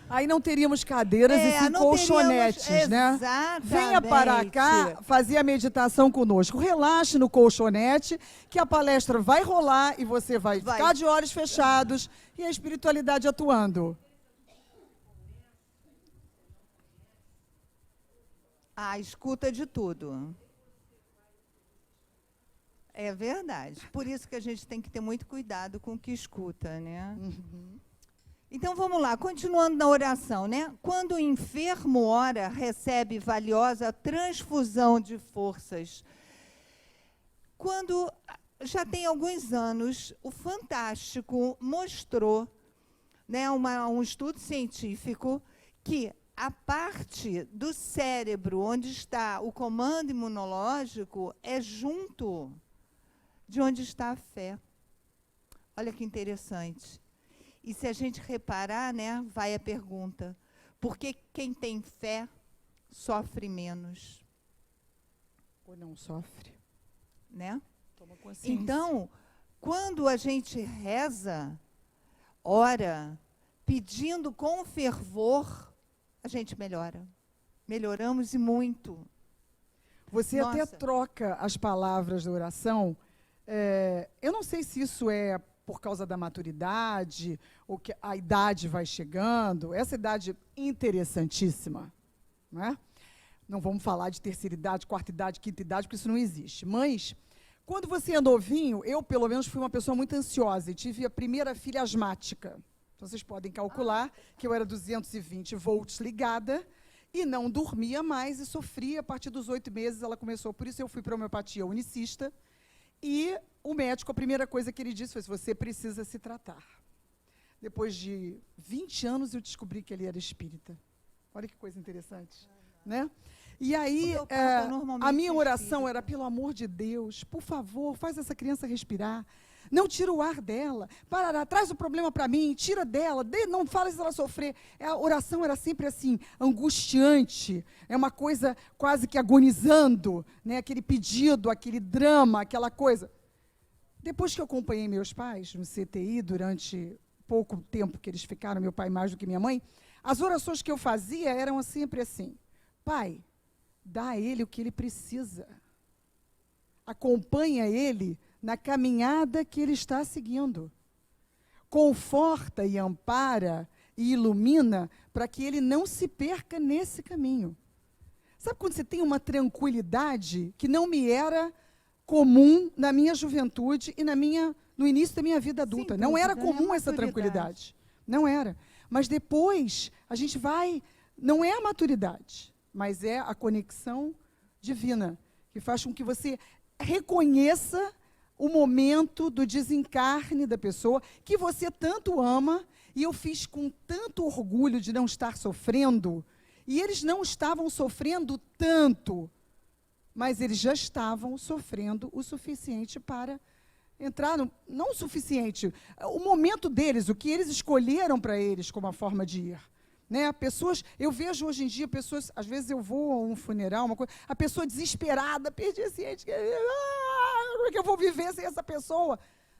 Aí não teríamos cadeiras e sim colchonetes, né? Venha para cá fazer a meditação conosco. Relaxe no colchonete, que a palestra vai rolar e você vai ficar de olhos fechados e a espiritualidade atuando. Escuta de tudo. É verdade. Por isso que a gente tem que ter muito cuidado com o que escuta, né? Uhum. Então, vamos lá, continuando na oração, né? Quando o enfermo ora, recebe valiosa transfusão de forças. Quando, já tem alguns anos, o Fantástico mostrou, né, um estudo científico, que a parte do cérebro onde está o comando imunológico é junto de onde está a fé. Olha que interessante. E se a gente reparar, né, vai a pergunta: por que quem tem fé sofre menos? Ou não sofre? Né? Toma consciência. Então, quando a gente reza, ora, pedindo com fervor, a gente melhora. Melhoramos e muito. Você até troca as palavras da oração. Eu não sei se isso é por causa da maturidade, ou que a idade vai chegando, essa idade interessantíssima, não é? Não vamos falar de terceira idade, quarta idade, quinta idade, porque isso não existe. Mas, quando você é novinho, eu, pelo menos, fui uma pessoa muito ansiosa e tive a primeira filha asmática. Então, vocês podem calcular que eu era 220 volts ligada e não dormia mais e sofria. A partir dos 8 meses, ela começou. Por isso, eu fui para a homeopatia unicista. E o médico, a primeira coisa que ele disse foi: você precisa se tratar. Depois de 20 anos, eu descobri que ele era espírita. Olha que coisa interessante, né? E aí, a minha oração era: pelo amor de Deus, por favor, faz essa criança respirar. Não tira o ar dela. Parará, traz o problema para mim, tira dela, não fala se ela sofrer. A oração era sempre assim, angustiante. É uma coisa quase que agonizando, né? Aquele pedido, aquele drama, aquela coisa. Depois que eu acompanhei meus pais no CTI, durante pouco tempo que eles ficaram, meu pai mais do que minha mãe, as orações que eu fazia eram sempre assim: Pai, dá a ele o que ele precisa. Acompanha ele na caminhada que ele está seguindo. Conforta e ampara e ilumina para que ele não se perca nesse caminho. Sabe quando você tem uma tranquilidade que não me era comum na minha juventude e no início da minha vida adulta? Não era comum essa tranquilidade. Não era. Mas depois a gente vai... Não é a maturidade, mas é a conexão divina, que faz com que você reconheça o momento do desencarne da pessoa que você tanto ama, e eu fiz com tanto orgulho de não estar sofrendo, e eles não estavam sofrendo tanto, mas eles já estavam sofrendo o suficiente para entrar, não o suficiente, o momento deles, o que eles escolheram para eles como a forma de ir. Né? Pessoas, eu vejo hoje em dia pessoas, às vezes eu vou a um funeral, uma coisa, a pessoa desesperada, perdi esse ente, como é que eu vou viver sem essa pessoa?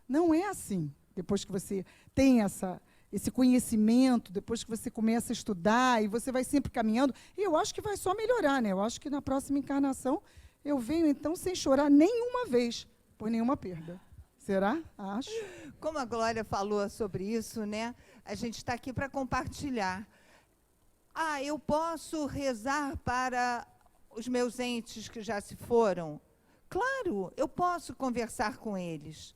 Não é assim. Depois que você tem esse conhecimento, depois que você começa a estudar, e você vai sempre caminhando, e eu acho que vai só melhorar, né? Eu acho que na próxima encarnação eu venho, então, sem chorar nenhuma vez por nenhuma perda. Será? Acho. Como a Glória falou sobre isso, né? A gente está aqui para compartilhar. Eu posso rezar para os meus entes que já se foram? Claro, eu posso conversar com eles,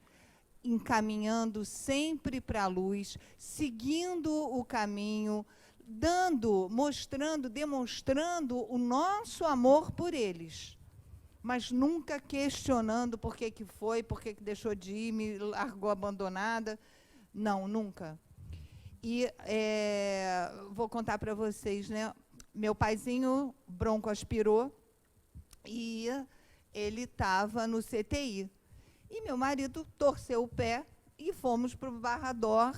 encaminhando sempre para a luz, seguindo o caminho, demonstrando o nosso amor por eles, mas nunca questionando por que foi, por que deixou de ir, me largou abandonada. Não, nunca. E vou contar para vocês, né? Meu paizinho broncoaspirou e ele estava no CTI. E meu marido torceu o pé e fomos para o Barrador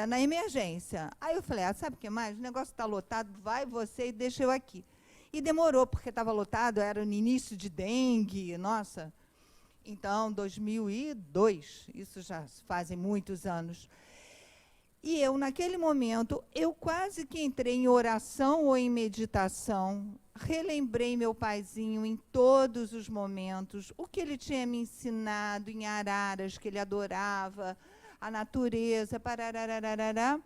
na emergência. Aí eu falei: sabe o que mais? O negócio está lotado, vai você e deixa eu aqui. E demorou, porque estava lotado, era no início de dengue, nossa. Então, 2002, isso já fazem muitos anos. E eu, naquele momento, eu quase que entrei em oração ou em meditação, relembrei meu paizinho em todos os momentos, o que ele tinha me ensinado em Araras, que ele adorava, a natureza, pararararará.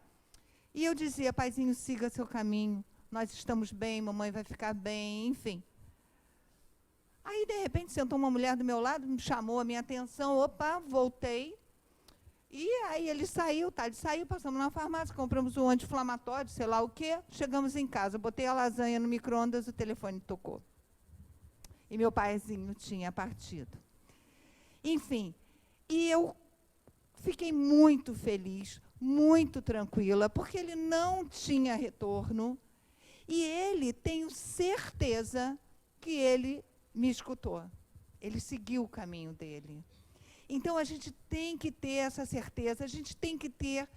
E eu dizia: paizinho, siga seu caminho, nós estamos bem, mamãe vai ficar bem, enfim. Aí, de repente, sentou uma mulher do meu lado, me chamou a minha atenção, opa, voltei. E aí ele saiu, passamos na farmácia, compramos um anti-inflamatório, sei lá o quê, chegamos em casa, botei a lasanha no micro-ondas, o telefone tocou. E meu paizinho tinha partido. Enfim, e eu fiquei muito feliz, muito tranquila, porque ele não tinha retorno, e ele, tenho certeza que ele me escutou. Ele seguiu o caminho dele. Então, a gente tem que ter essa certeza, a gente tem que ter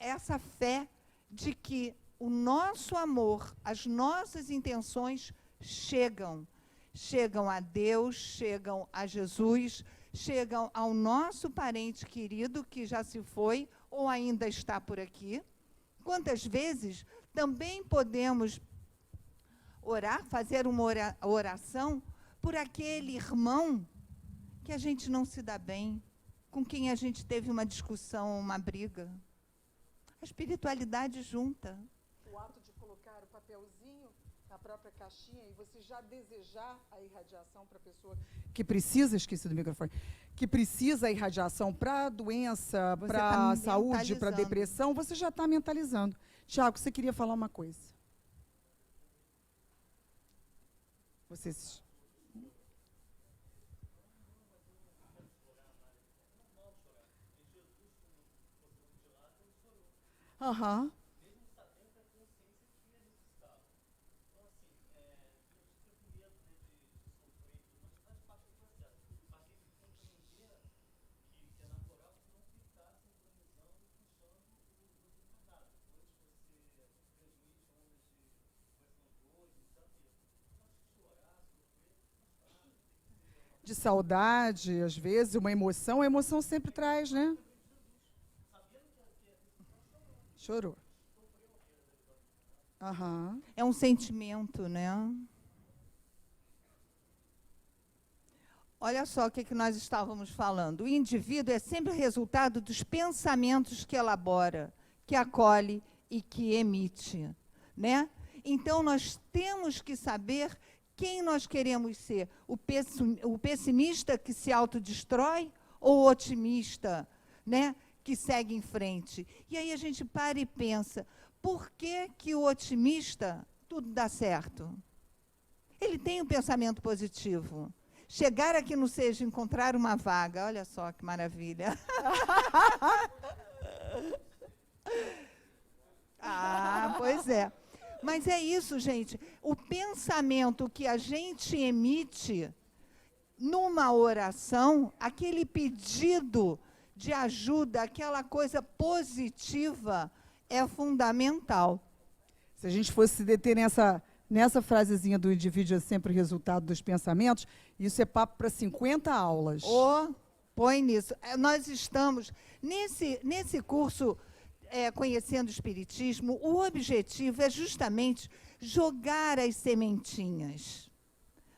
essa fé de que o nosso amor, as nossas intenções chegam a Deus, chegam a Jesus, chegam ao nosso parente querido que já se foi ou ainda está por aqui. Quantas vezes também podemos orar, fazer uma oração por aquele irmão que a gente não se dá bem, com quem a gente teve uma discussão, uma briga. A espiritualidade junta. O ato de colocar o papelzinho na própria caixinha e você já desejar a irradiação para a pessoa que precisa, esqueci do microfone, que precisa a irradiação para a doença, para a saúde, para a depressão, você já está mentalizando. Tiago, você queria falar uma coisa. Vocês... Aham. De saudade, às vezes, uma emoção, a emoção sempre traz, né? Chorou. Aham. É um sentimento, né? Olha só o que nós estávamos falando. O indivíduo é sempre resultado dos pensamentos que elabora, que acolhe e que emite, né? Então, nós temos que saber quem nós queremos ser. O pessimista que se autodestrói ou o otimista, né? Que segue em frente. E aí a gente para e pensa, por que o otimista tudo dá certo? Ele tem um pensamento positivo. Chegar aqui no SEJA, encontrar uma vaga, olha só que maravilha. Ah, pois é. Mas é isso, gente. O pensamento que a gente emite numa oração, aquele pedido de ajuda, aquela coisa positiva, é fundamental. Se a gente fosse se deter nessa frasezinha do indivíduo é sempre o resultado dos pensamentos, isso é papo para 50 aulas. Põe nisso. Nós estamos, nesse curso Conhecendo o Espiritismo, o objetivo é justamente jogar as sementinhas.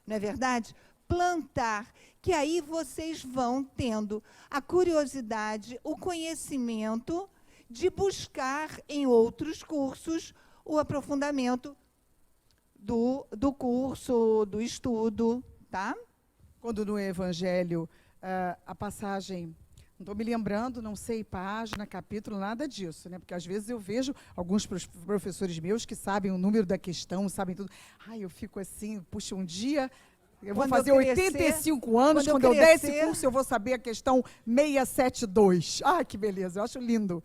Não é verdade? Plantar, que aí vocês vão tendo a curiosidade, o conhecimento de buscar em outros cursos o aprofundamento do curso, do estudo, tá? Quando no Evangelho, a passagem, não estou me lembrando, não sei página, capítulo, nada disso, né? Porque às vezes eu vejo alguns professores meus que sabem o número da questão, sabem tudo. Ai, eu fico assim, puxa, um dia... Eu vou fazer 85 anos, quando eu der esse curso, eu vou saber a questão 672. Ah, que beleza, eu acho lindo.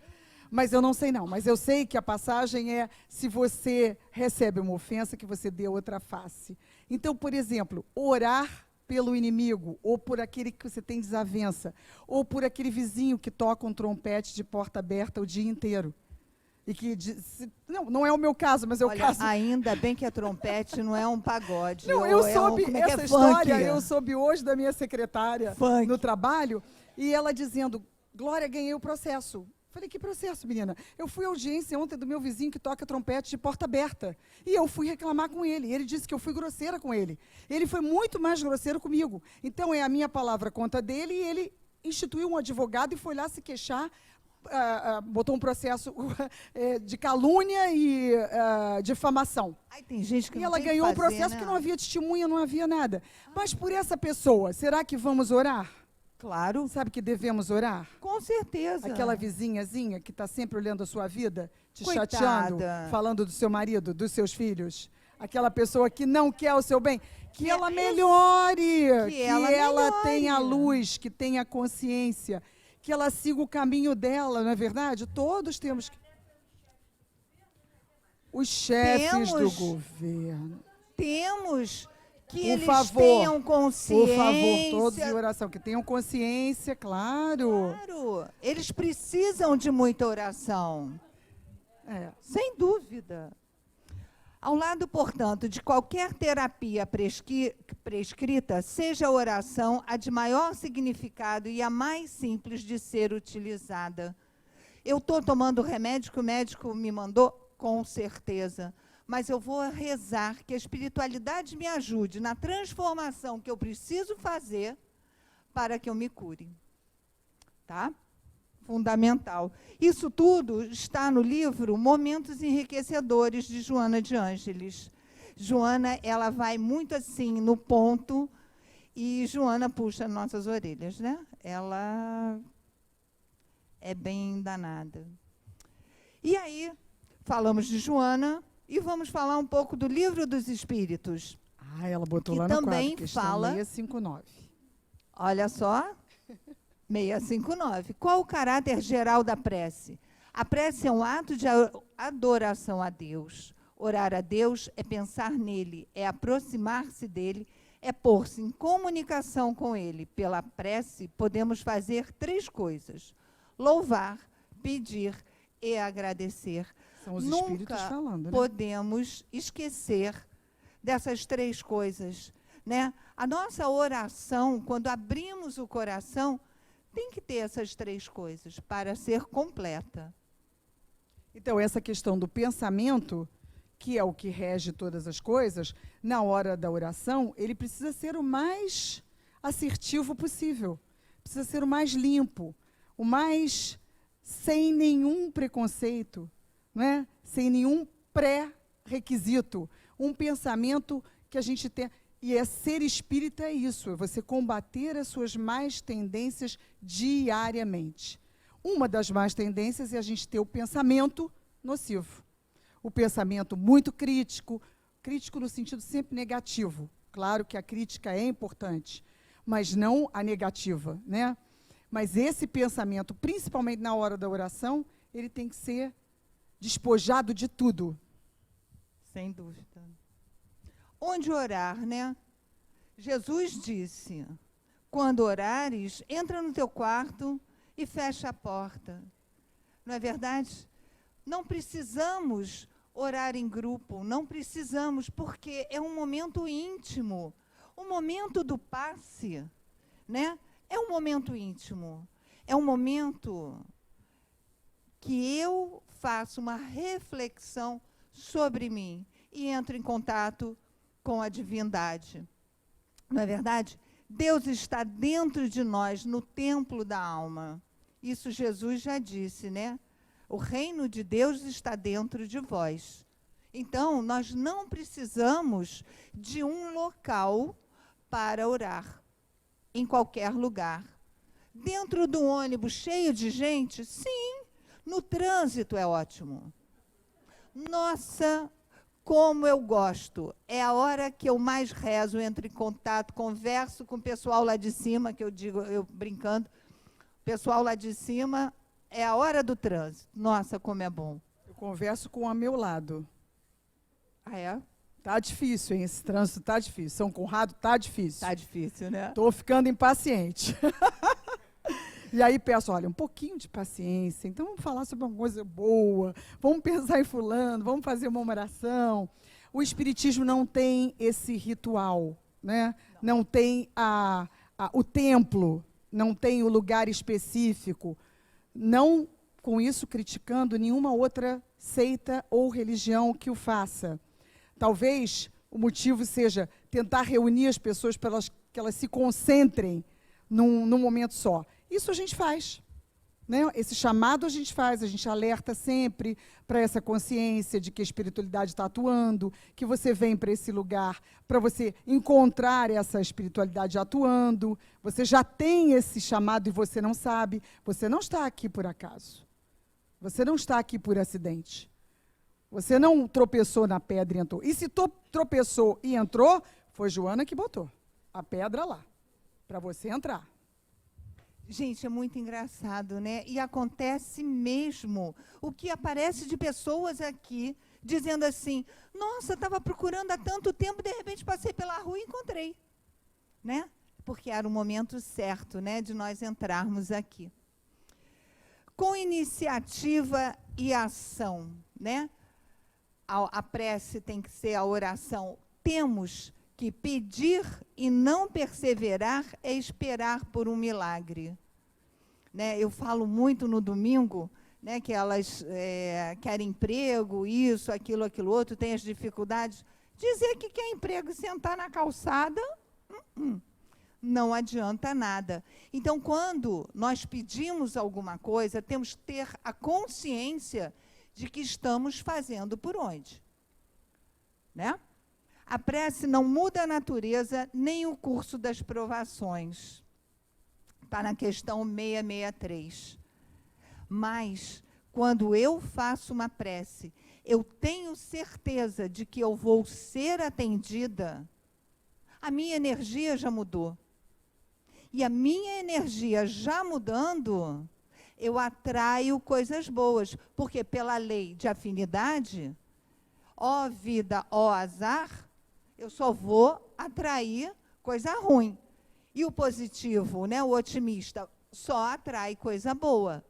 Mas eu não sei não, mas eu sei que a passagem é, se você recebe uma ofensa, que você dê outra face. Então, por exemplo, orar pelo inimigo, ou por aquele que você tem desavença, ou por aquele vizinho que toca um trompete de porta aberta o dia inteiro. E que não é o meu caso, mas é o caso. Ainda bem que a trompete não é um pagode. Não, eu soube essa história, eu soube hoje da minha secretária no trabalho, e ela dizendo, Glória, ganhei o processo. Falei, que processo, menina? Eu fui à audiência ontem do meu vizinho que toca trompete de porta aberta. E eu fui reclamar com ele. Ele disse que eu fui grosseira com ele. Ele foi muito mais grosseiro comigo. Então, é a minha palavra contra dele, e ele instituiu um advogado e foi lá se queixar, botou um processo de calúnia e difamação. Ai, tem gente que e não ela tem ganhou que fazer, um processo, né? que não havia testemunha, não havia nada. Mas por essa pessoa, será que vamos orar? Claro, Sabe que devemos orar? com certeza. Aquela vizinhazinha que está sempre olhando a sua vida, te Coitada. chateando, falando do seu marido, dos seus filhos. Aquela pessoa que não quer o seu bem. Que ela melhore, que ela tenha luz, que tenha consciência, que ela siga o caminho dela, não é verdade? Todos temos que... Os chefes do governo. Temos que Por eles favor, tenham consciência. Por favor, todos em oração, que tenham consciência, claro. Claro, eles precisam de muita oração. Sem dúvida. Ao lado, portanto, de qualquer terapia prescrita, seja a oração a de maior significado e a mais simples de ser utilizada. Eu estou tomando o remédio que o médico me mandou? Com certeza. Mas eu vou rezar que a espiritualidade me ajude na transformação que eu preciso fazer para que eu me cure. Tá? Fundamental. Isso tudo está no livro Momentos Enriquecedores, de Joana de Ângeles. Joana, ela vai muito assim, no ponto, e Joana puxa nossas orelhas, né? Ela é bem danada. E aí, falamos de Joana, e vamos falar um pouco do Livro dos Espíritos. Ela botou que lá no também quadro, questão fala, 659. Olha só, 659. Qual o caráter geral da prece? A prece é um ato de adoração a Deus. Orar a Deus é pensar nele, é aproximar-se dele, é pôr-se em comunicação com ele. Pela prece, podemos fazer 3 coisas: louvar, pedir e agradecer. São os espíritos falando, né? Podemos esquecer dessas 3 coisas, né? A nossa oração, quando abrimos o coração, tem que ter essas 3 coisas para ser completa. Então, essa questão do pensamento, que é o que rege todas as coisas, na hora da oração, ele precisa ser o mais assertivo possível. Precisa ser o mais limpo, o mais sem nenhum preconceito, não é? Sem nenhum pré-requisito. Um pensamento que a gente tem... E ser espírita é isso, é você combater as suas más tendências diariamente. Uma das más tendências é a gente ter o pensamento nocivo. O pensamento muito crítico, crítico no sentido sempre negativo. Claro que a crítica é importante, mas não a negativa, né? Mas esse pensamento, principalmente na hora da oração, ele tem que ser despojado de tudo. Sem dúvida. Onde orar, né? Jesus disse, quando orares, entra no teu quarto e fecha a porta. Não é verdade? Não precisamos orar em grupo, não precisamos, porque é um momento íntimo. O momento do passe, né? É um momento íntimo. É um momento que eu faço uma reflexão sobre mim e entro em contato com a divindade. Não é verdade? Deus está dentro de nós, no templo da alma. Isso Jesus já disse, né? O reino de Deus está dentro de vós. Então, nós não precisamos de um local para orar, em qualquer lugar. Dentro do ônibus cheio de gente, sim, no trânsito é ótimo. Nossa, como eu gosto. É a hora que eu mais rezo, entro em contato, converso com o pessoal lá de cima, que eu digo, eu brincando, o pessoal lá de cima, é a hora do trânsito. Nossa, como é bom. Eu converso com o meu lado. Ah, é? Tá difícil, hein? Esse trânsito tá difícil. São Conrado tá difícil. Tá difícil, né? Estou ficando impaciente. E aí peço, olha, um pouquinho de paciência. Então vamos falar sobre uma coisa boa. Vamos pensar em fulano, vamos fazer uma oração. O espiritismo não tem esse ritual, né? Não tem o templo, não tem o lugar específico. Não, com isso, criticando nenhuma outra seita ou religião que o faça. Talvez o motivo seja tentar reunir as pessoas para que elas se concentrem num momento só. Isso a gente faz, né? Esse chamado a gente faz, a gente alerta sempre para essa consciência de que a espiritualidade está atuando, que você vem para esse lugar para você encontrar essa espiritualidade atuando. Você já tem esse chamado e você não sabe. Você não está aqui por acaso. Você não está aqui por acidente. Você não tropeçou na pedra e entrou. E se tropeçou e entrou, foi Joana que botou a pedra lá, para você entrar. Gente, é muito engraçado, né? E acontece mesmo. O que aparece de pessoas aqui dizendo assim: nossa, estava procurando há tanto tempo, de repente passei pela rua e encontrei. Né? Porque era o momento certo, né, de nós entrarmos aqui. Com iniciativa e ação, né? A prece tem que ser a oração. Temos que pedir e não perseverar é esperar por um milagre. Né, eu falo muito no domingo, né, que elas querem emprego, isso, aquilo, outro, têm as dificuldades. Dizer que quer emprego e sentar na calçada, não adianta nada. Então, quando nós pedimos alguma coisa, temos que ter a consciência de que estamos fazendo por onde. Né? A prece não muda a natureza nem o curso das provações. Está na questão 663. Mas, quando eu faço uma prece, eu tenho certeza de que eu vou ser atendida, a minha energia já mudou. E a minha energia já mudando, eu atraio coisas boas. Porque pela lei de afinidade, ó vida, ó azar, eu só vou atrair coisa ruim. E o positivo, né, o otimista, só atrai coisa boa.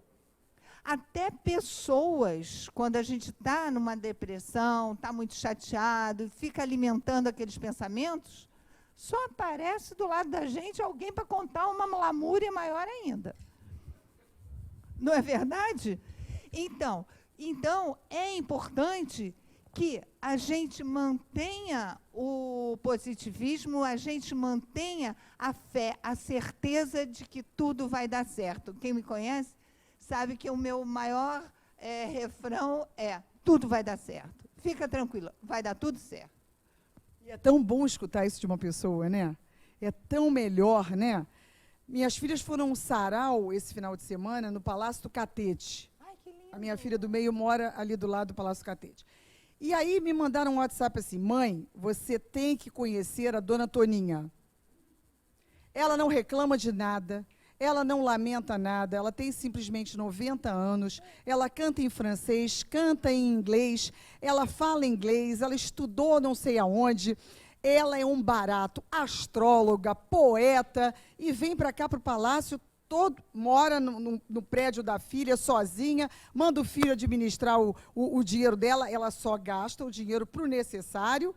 Até pessoas, quando a gente está numa depressão, está muito chateado, fica alimentando aqueles pensamentos, só aparece do lado da gente alguém para contar uma lamúria maior ainda. Não é verdade? Então é importante que a gente mantenha o positivismo, a gente mantenha a fé, a certeza de que tudo vai dar certo. Quem me conhece sabe que o meu maior refrão é: tudo vai dar certo. Fica tranquila, vai dar tudo certo. E é tão bom escutar isso de uma pessoa, né? É tão melhor, né? Minhas filhas foram a um sarau esse final de semana no Palácio do Catete. Ai, que lindo. A minha filha do meio mora ali do lado do Palácio do Catete. E aí me mandaram um WhatsApp assim: mãe, você tem que conhecer a dona Toninha. Ela não reclama de nada, ela não lamenta nada, ela tem simplesmente 90 anos, ela canta em francês, canta em inglês, ela fala inglês, ela estudou não sei aonde, ela é um barato, astróloga, poeta, e vem para cá, para o palácio, mora no prédio da filha, sozinha, manda o filho administrar o dinheiro dela, ela só gasta o dinheiro para o necessário,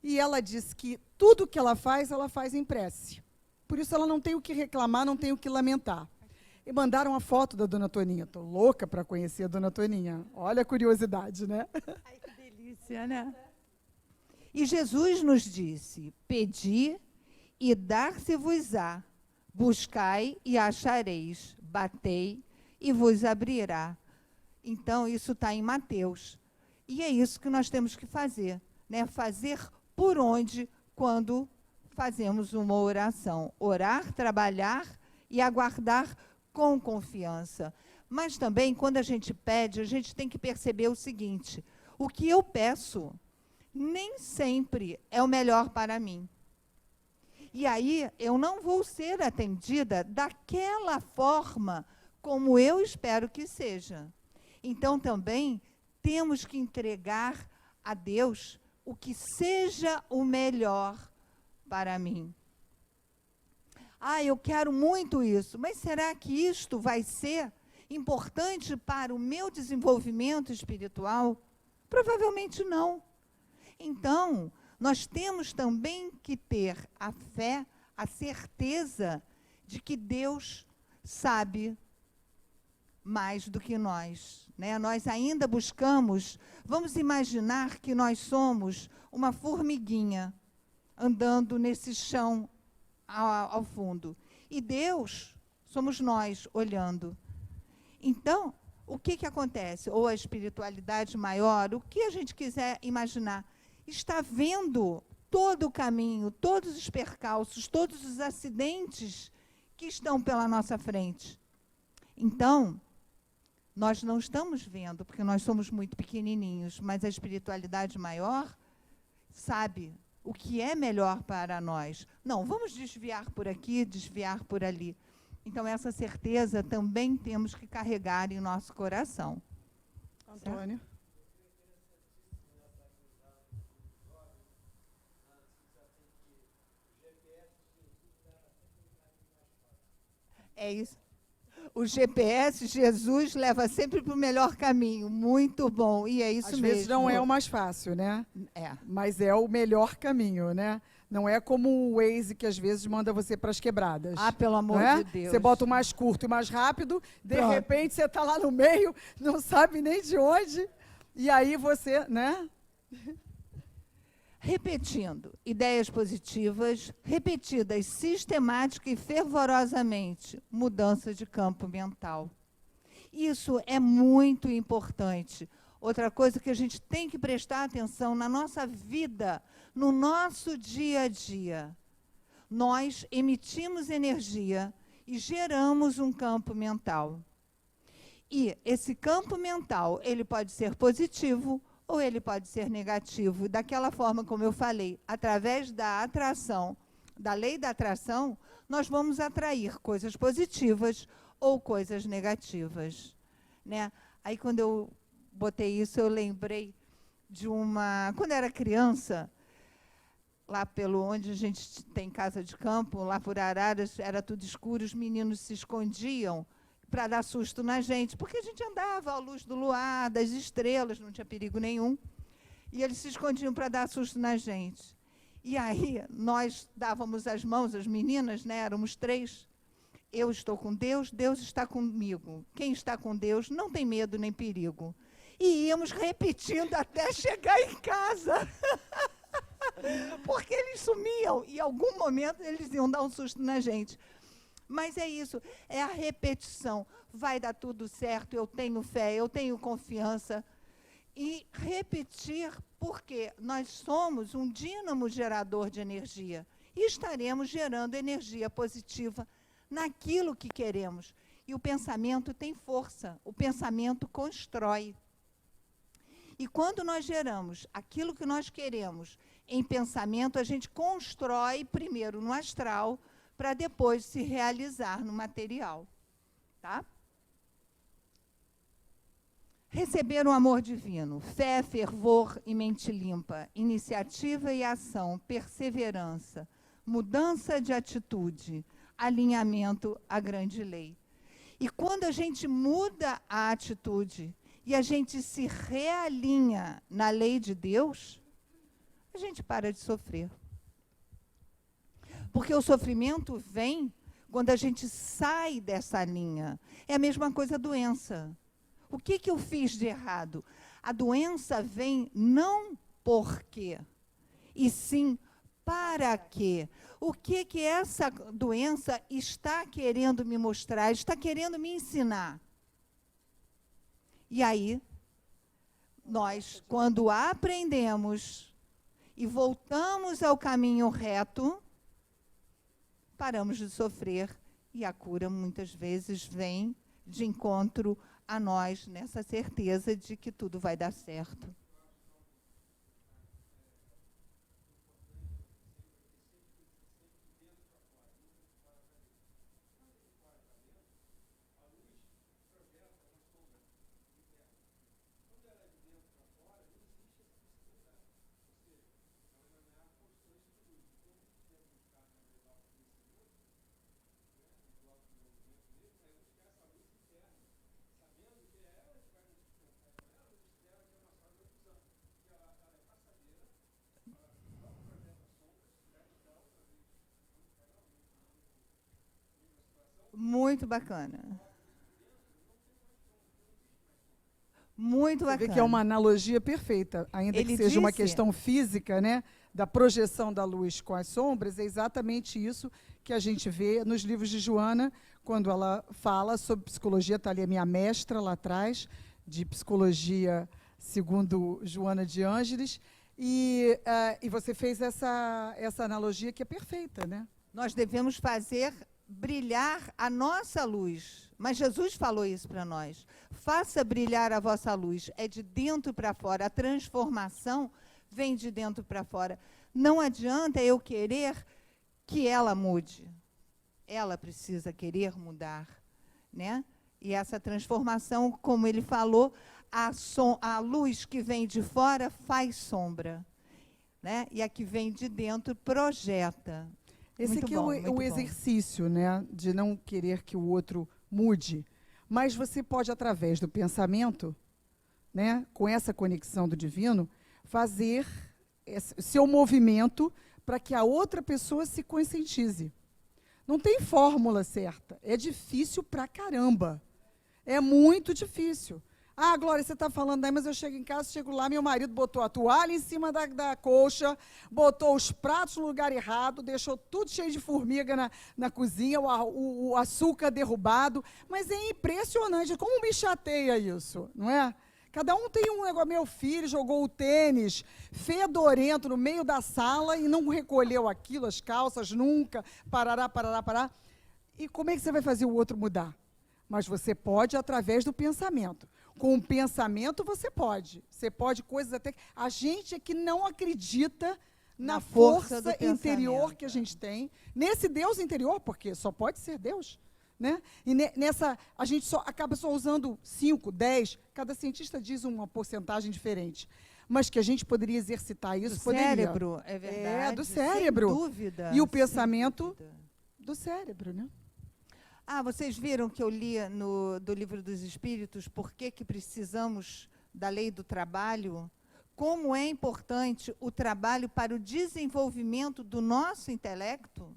e ela diz que tudo que ela faz em prece. Por isso ela não tem o que reclamar, não tem o que lamentar. E mandaram a foto da dona Toninha. Estou louca para conhecer a dona Toninha. Olha a curiosidade, né? Ai, que delícia, né? E Jesus nos disse: pedi e dar-se-vos-á, buscai e achareis, batei e vos abrirá. Então, isso está em Mateus. E é isso que nós temos que fazer, né? Fazer por onde, quando fazemos uma oração. Orar, trabalhar e aguardar com confiança. Mas também, quando a gente pede, a gente tem que perceber o seguinte: o que eu peço nem sempre é o melhor para mim. E aí, eu não vou ser atendida daquela forma como eu espero que seja. Então, também, temos que entregar a Deus o que seja o melhor para mim. Ah, eu quero muito isso, mas será que isto vai ser importante para o meu desenvolvimento espiritual? Provavelmente não. Então, nós temos também que ter a fé, a certeza de que Deus sabe mais do que nós, né? Nós ainda buscamos, vamos imaginar que nós somos uma formiguinha andando nesse chão ao fundo. E Deus somos nós olhando. Então, o que acontece? Ou a espiritualidade maior, o que a gente quiser imaginar, está vendo todo o caminho, todos os percalços, todos os acidentes que estão pela nossa frente. Então, nós não estamos vendo, porque nós somos muito pequenininhos, mas a espiritualidade maior sabe o que é melhor para nós. Não, vamos desviar por aqui, desviar por ali. Então, essa certeza também temos que carregar em nosso coração. Antônio. É isso. O GPS, Jesus, leva sempre para o melhor caminho. Muito bom. E é isso mesmo. Às vezes não é o mais fácil, né? É. Mas é o melhor caminho, né? Não é como o Waze que às vezes manda você para as quebradas. Ah, pelo amor é? de Deus. Você bota o mais curto e mais rápido, de Pronto. repente você está lá no meio, não sabe nem de onde, e aí você, né? Repetindo, ideias positivas, repetidas sistemática e fervorosamente, mudança de campo mental. Isso é muito importante. Outra coisa que a gente tem que prestar atenção na nossa vida, no nosso dia a dia. Nós emitimos energia e geramos um campo mental. E esse campo mental, ele pode ser positivo ou ele pode ser negativo. Daquela forma, como eu falei, através da atração, da lei da atração, nós vamos atrair coisas positivas ou coisas negativas, né? Aí, quando eu botei isso, eu lembrei de uma... Quando eu era criança, lá pelo onde a gente tem casa de campo, lá por Araras, era tudo escuro, os meninos se escondiam para dar susto na gente, porque a gente andava à luz do luar, das estrelas, não tinha perigo nenhum, e eles se escondiam para dar susto na gente. E aí nós dávamos as mãos, as meninas, né, éramos 3, eu estou com Deus, Deus está comigo. Quem está com Deus não tem medo nem perigo. E íamos repetindo até chegar em casa. Porque eles sumiam, e em algum momento eles iam dar um susto na gente. Mas é isso, é a repetição. Vai dar tudo certo, eu tenho fé, eu tenho confiança. E repetir, porque nós somos um dínamo gerador de energia. E estaremos gerando energia positiva naquilo que queremos. E o pensamento tem força, o pensamento constrói. E quando nós geramos aquilo que nós queremos em pensamento, a gente constrói primeiro no astral, para depois se realizar no material. Tá? Receber o amor divino, fé, fervor e mente limpa, iniciativa e ação, perseverança, mudança de atitude, alinhamento à grande lei. E quando a gente muda a atitude e a gente se realinha na lei de Deus, a gente para de sofrer. Porque o sofrimento vem quando a gente sai dessa linha. É a mesma coisa a doença. O que eu fiz de errado? A doença vem não por quê, e sim para quê. O que essa doença está querendo me mostrar, está querendo me ensinar. E aí, nós, quando aprendemos e voltamos ao caminho reto, paramos de sofrer e a cura muitas vezes vem de encontro a nós nessa certeza de que tudo vai dar certo. Muito bacana. Muito bacana. Você vê que é uma analogia perfeita, ainda Ele que seja uma disse- questão física, né, da projeção da luz com as sombras, é exatamente isso que a gente vê nos livros de Joana, quando ela fala sobre psicologia, está ali a minha mestra lá atrás, de psicologia segundo Joana de Ângeles, e você fez essa analogia que é perfeita, né? Nós devemos fazer brilhar a nossa luz. Mas Jesus falou isso para nós. Faça brilhar a vossa luz. É de dentro para fora. A transformação vem de dentro para fora. Não adianta eu querer que ela mude. Ela precisa querer mudar, né? E essa transformação, como ele falou, a luz que vem de fora faz sombra, né? E a que vem de dentro projeta. Esse Muito aqui bom, é muito o bom. exercício, né, de não querer que o outro mude. Mas você pode, através do pensamento, né, com essa conexão do divino, fazer seu movimento para que a outra pessoa se conscientize. Não tem fórmula certa. É difícil pra caramba. É muito difícil. Ah, Glória, você está falando aí, mas eu chego em casa, chego lá, meu marido botou a toalha em cima da coxa, botou os pratos no lugar errado, deixou tudo cheio de formiga na cozinha, o açúcar derrubado. Mas é impressionante, como me chateia isso, não é? Cada um tem um negócio. Meu filho jogou o tênis fedorento no meio da sala e não recolheu aquilo, as calças, nunca, parará. E como é que você vai fazer o outro mudar? Mas você pode através do pensamento. Com o pensamento você pode. Você pode coisas até... A gente é que não acredita na força interior que a gente tem. Nesse Deus interior, porque só pode ser Deus. Né? E a gente acaba só usando 5, 10, cada cientista diz uma porcentagem diferente. Mas que a gente poderia exercitar isso, do poderia. cérebro, é verdade. É, do cérebro. Sem dúvida. E o pensamento do cérebro, né? Ah, vocês viram que eu li do Livro dos Espíritos por que precisamos da lei do trabalho? Como é importante o trabalho para o desenvolvimento do nosso intelecto?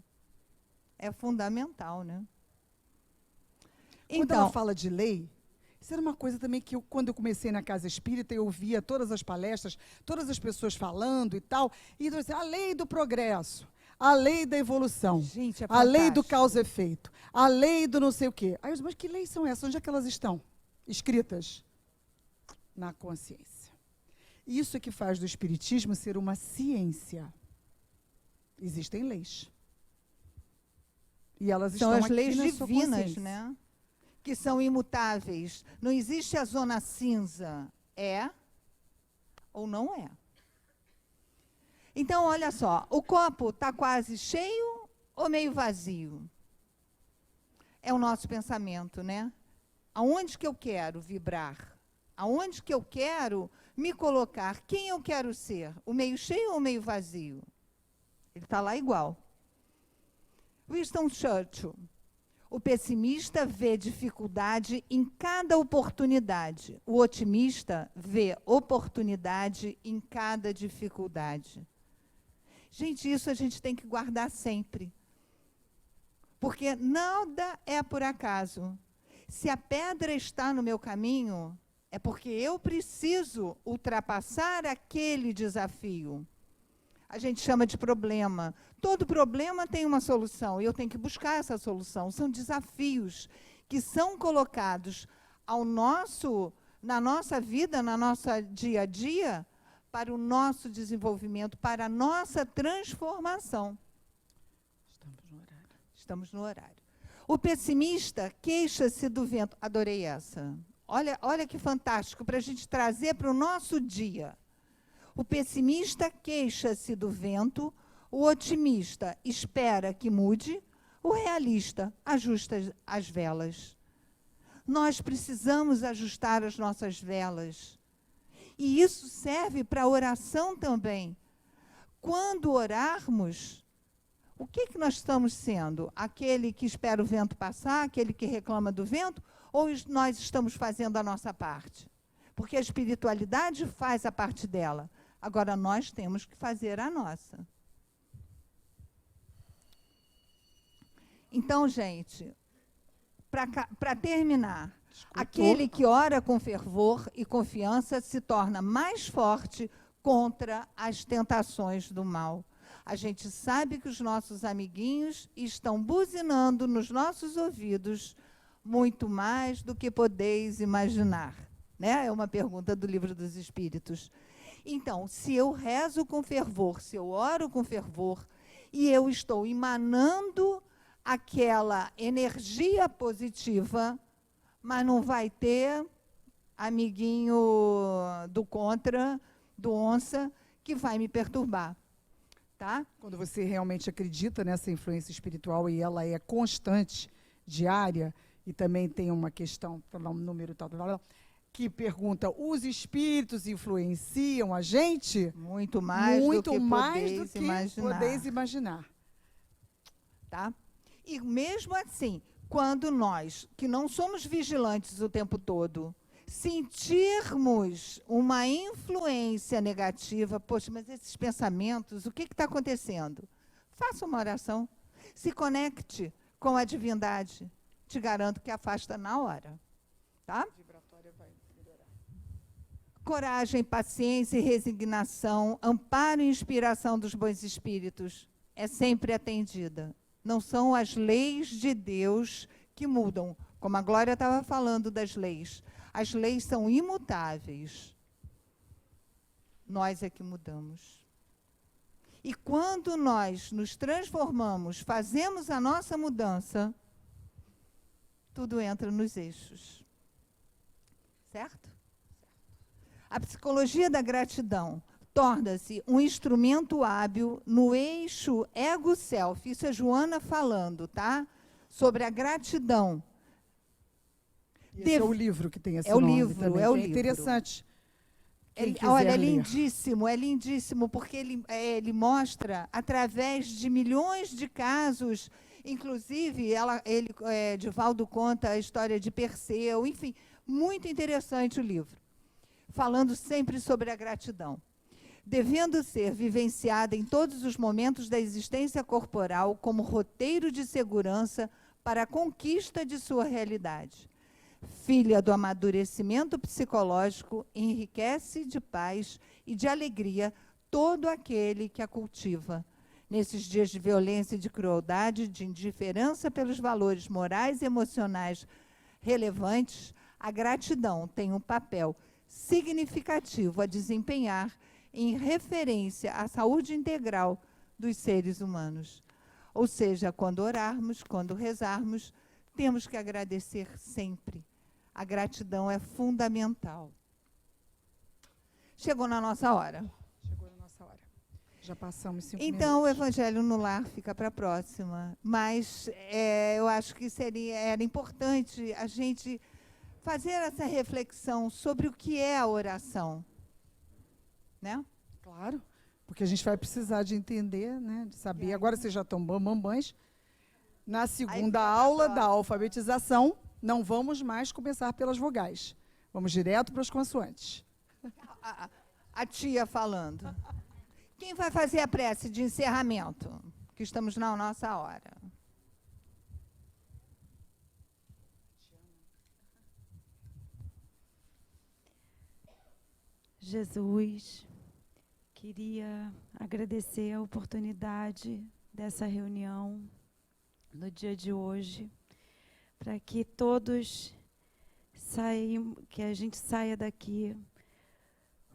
É fundamental, né? Quando Então, ela fala de lei, isso era uma coisa também que quando eu comecei na Casa Espírita, eu via todas as palestras, todas as pessoas falando e tal, e eu dizia, a lei do progresso, a lei da evolução, gente, é a lei do fantástico. causa-efeito, a lei do não sei o quê. Aí eu disse, mas que leis são essas? Onde é que elas estão? Escritas na consciência. Isso é que faz do Espiritismo ser uma ciência. Existem leis. E elas São estão as aqui leis na sua divinas, consciência. né? Que são imutáveis. Não existe a zona cinza. É ou não é. Então, olha só, o copo está quase cheio ou meio vazio? É o nosso pensamento, né? Aonde que eu quero vibrar? Aonde que eu quero me colocar? Quem eu quero ser? O meio cheio ou o meio vazio? Ele está lá igual. Winston Churchill. O pessimista vê dificuldade em cada oportunidade. O otimista vê oportunidade em cada dificuldade. Gente, isso a gente tem que guardar sempre. Porque nada é por acaso. Se a pedra está no meu caminho, é porque eu preciso ultrapassar aquele desafio. A gente chama de problema. Todo problema tem uma solução, e eu tenho que buscar essa solução. São desafios que são colocados na nossa vida, na nossa dia a dia, para o nosso desenvolvimento, para a nossa transformação. Estamos no horário. O pessimista queixa-se do vento. Adorei essa. Olha que fantástico, para a gente trazer para o nosso dia. O pessimista queixa-se do vento, o otimista espera que mude, o realista ajusta as velas. Nós precisamos ajustar as nossas velas. E isso serve para a oração também. Quando orarmos, o que nós estamos sendo? Aquele que espera o vento passar, aquele que reclama do vento, ou nós estamos fazendo a nossa parte? Porque a espiritualidade faz a parte dela. Agora, nós temos que fazer a nossa. Então, gente, para terminar, aquele que ora com fervor e confiança se torna mais forte contra as tentações do mal. A gente sabe que os nossos amiguinhos estão buzinando nos nossos ouvidos muito mais do que podeis imaginar. Né? É uma pergunta do Livro dos Espíritos. Então, se eu rezo com fervor, se eu oro com fervor, e eu estou emanando aquela energia positiva, mas não vai ter amiguinho do contra, do onça, que vai me perturbar. Tá? Quando você realmente acredita nessa influência espiritual e ela é constante, diária, e também tem uma questão, um número tal, que pergunta, os espíritos influenciam a gente? Muito mais do que podeis imaginar. Tá? E mesmo assim, quando nós, que não somos vigilantes o tempo todo, sentirmos uma influência negativa, poxa, mas esses pensamentos, o que está acontecendo? Faça uma oração, se conecte com a divindade, te garanto que afasta na hora. Tá? Coragem, paciência e resignação, amparo e inspiração dos bons espíritos é sempre atendida. Não são as leis de Deus que mudam, como a Glória estava falando das leis. As leis são imutáveis. Nós é que mudamos. E quando nós nos transformamos, fazemos a nossa mudança, tudo entra nos eixos. Certo? A psicologia da gratidão torna-se um instrumento hábil no eixo ego-self. Isso é Joana falando, tá? Sobre a gratidão. Esse é o livro que tem esse nome também. É o livro. livro. Interessante. Olha, é lindíssimo, porque ele mostra, através de milhões de casos, inclusive, Divaldo conta a história de Perseu, enfim, muito interessante o livro. Falando sempre sobre a gratidão. Devendo ser vivenciada em todos os momentos da existência corporal como roteiro de segurança para a conquista de sua realidade. Filha do amadurecimento psicológico, enriquece de paz e de alegria todo aquele que a cultiva. Nesses dias de violência e de crueldade, de indiferença pelos valores morais e emocionais relevantes, a gratidão tem um papel significativo a desempenhar em referência à saúde integral dos seres humanos. Ou seja, quando orarmos, quando rezarmos, temos que agradecer sempre. A gratidão é fundamental. Chegou na nossa hora. Chegou na nossa hora. Já passamos 5 então, minutos. O Evangelho no Lar fica para a próxima. Mas eu acho que era importante a gente fazer essa reflexão sobre o que é a oração. Né? Claro, porque a gente vai precisar de entender, né, de saber. Agora vocês já estão bambambãs. Na segunda aula da alfabetização, não vamos mais começar pelas vogais. Vamos direto para as consoantes. A tia falando. Quem vai fazer a prece de encerramento? Que estamos na nossa hora. Jesus, queria agradecer a oportunidade dessa reunião no dia de hoje, para que todos que a gente saia daqui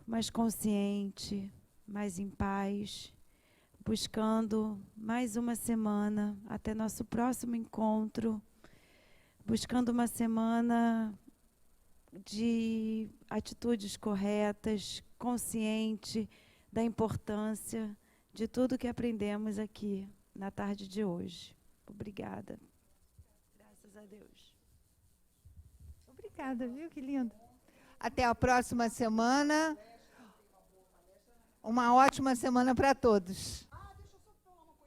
mais consciente, mais em paz, buscando mais uma semana até nosso próximo encontro, buscando uma semana de atitudes corretas, consciente da importância de tudo que aprendemos aqui na tarde de hoje. Obrigada. Graças a Deus. Obrigada, viu? Que lindo. Até a próxima semana. Uma ótima semana para todos.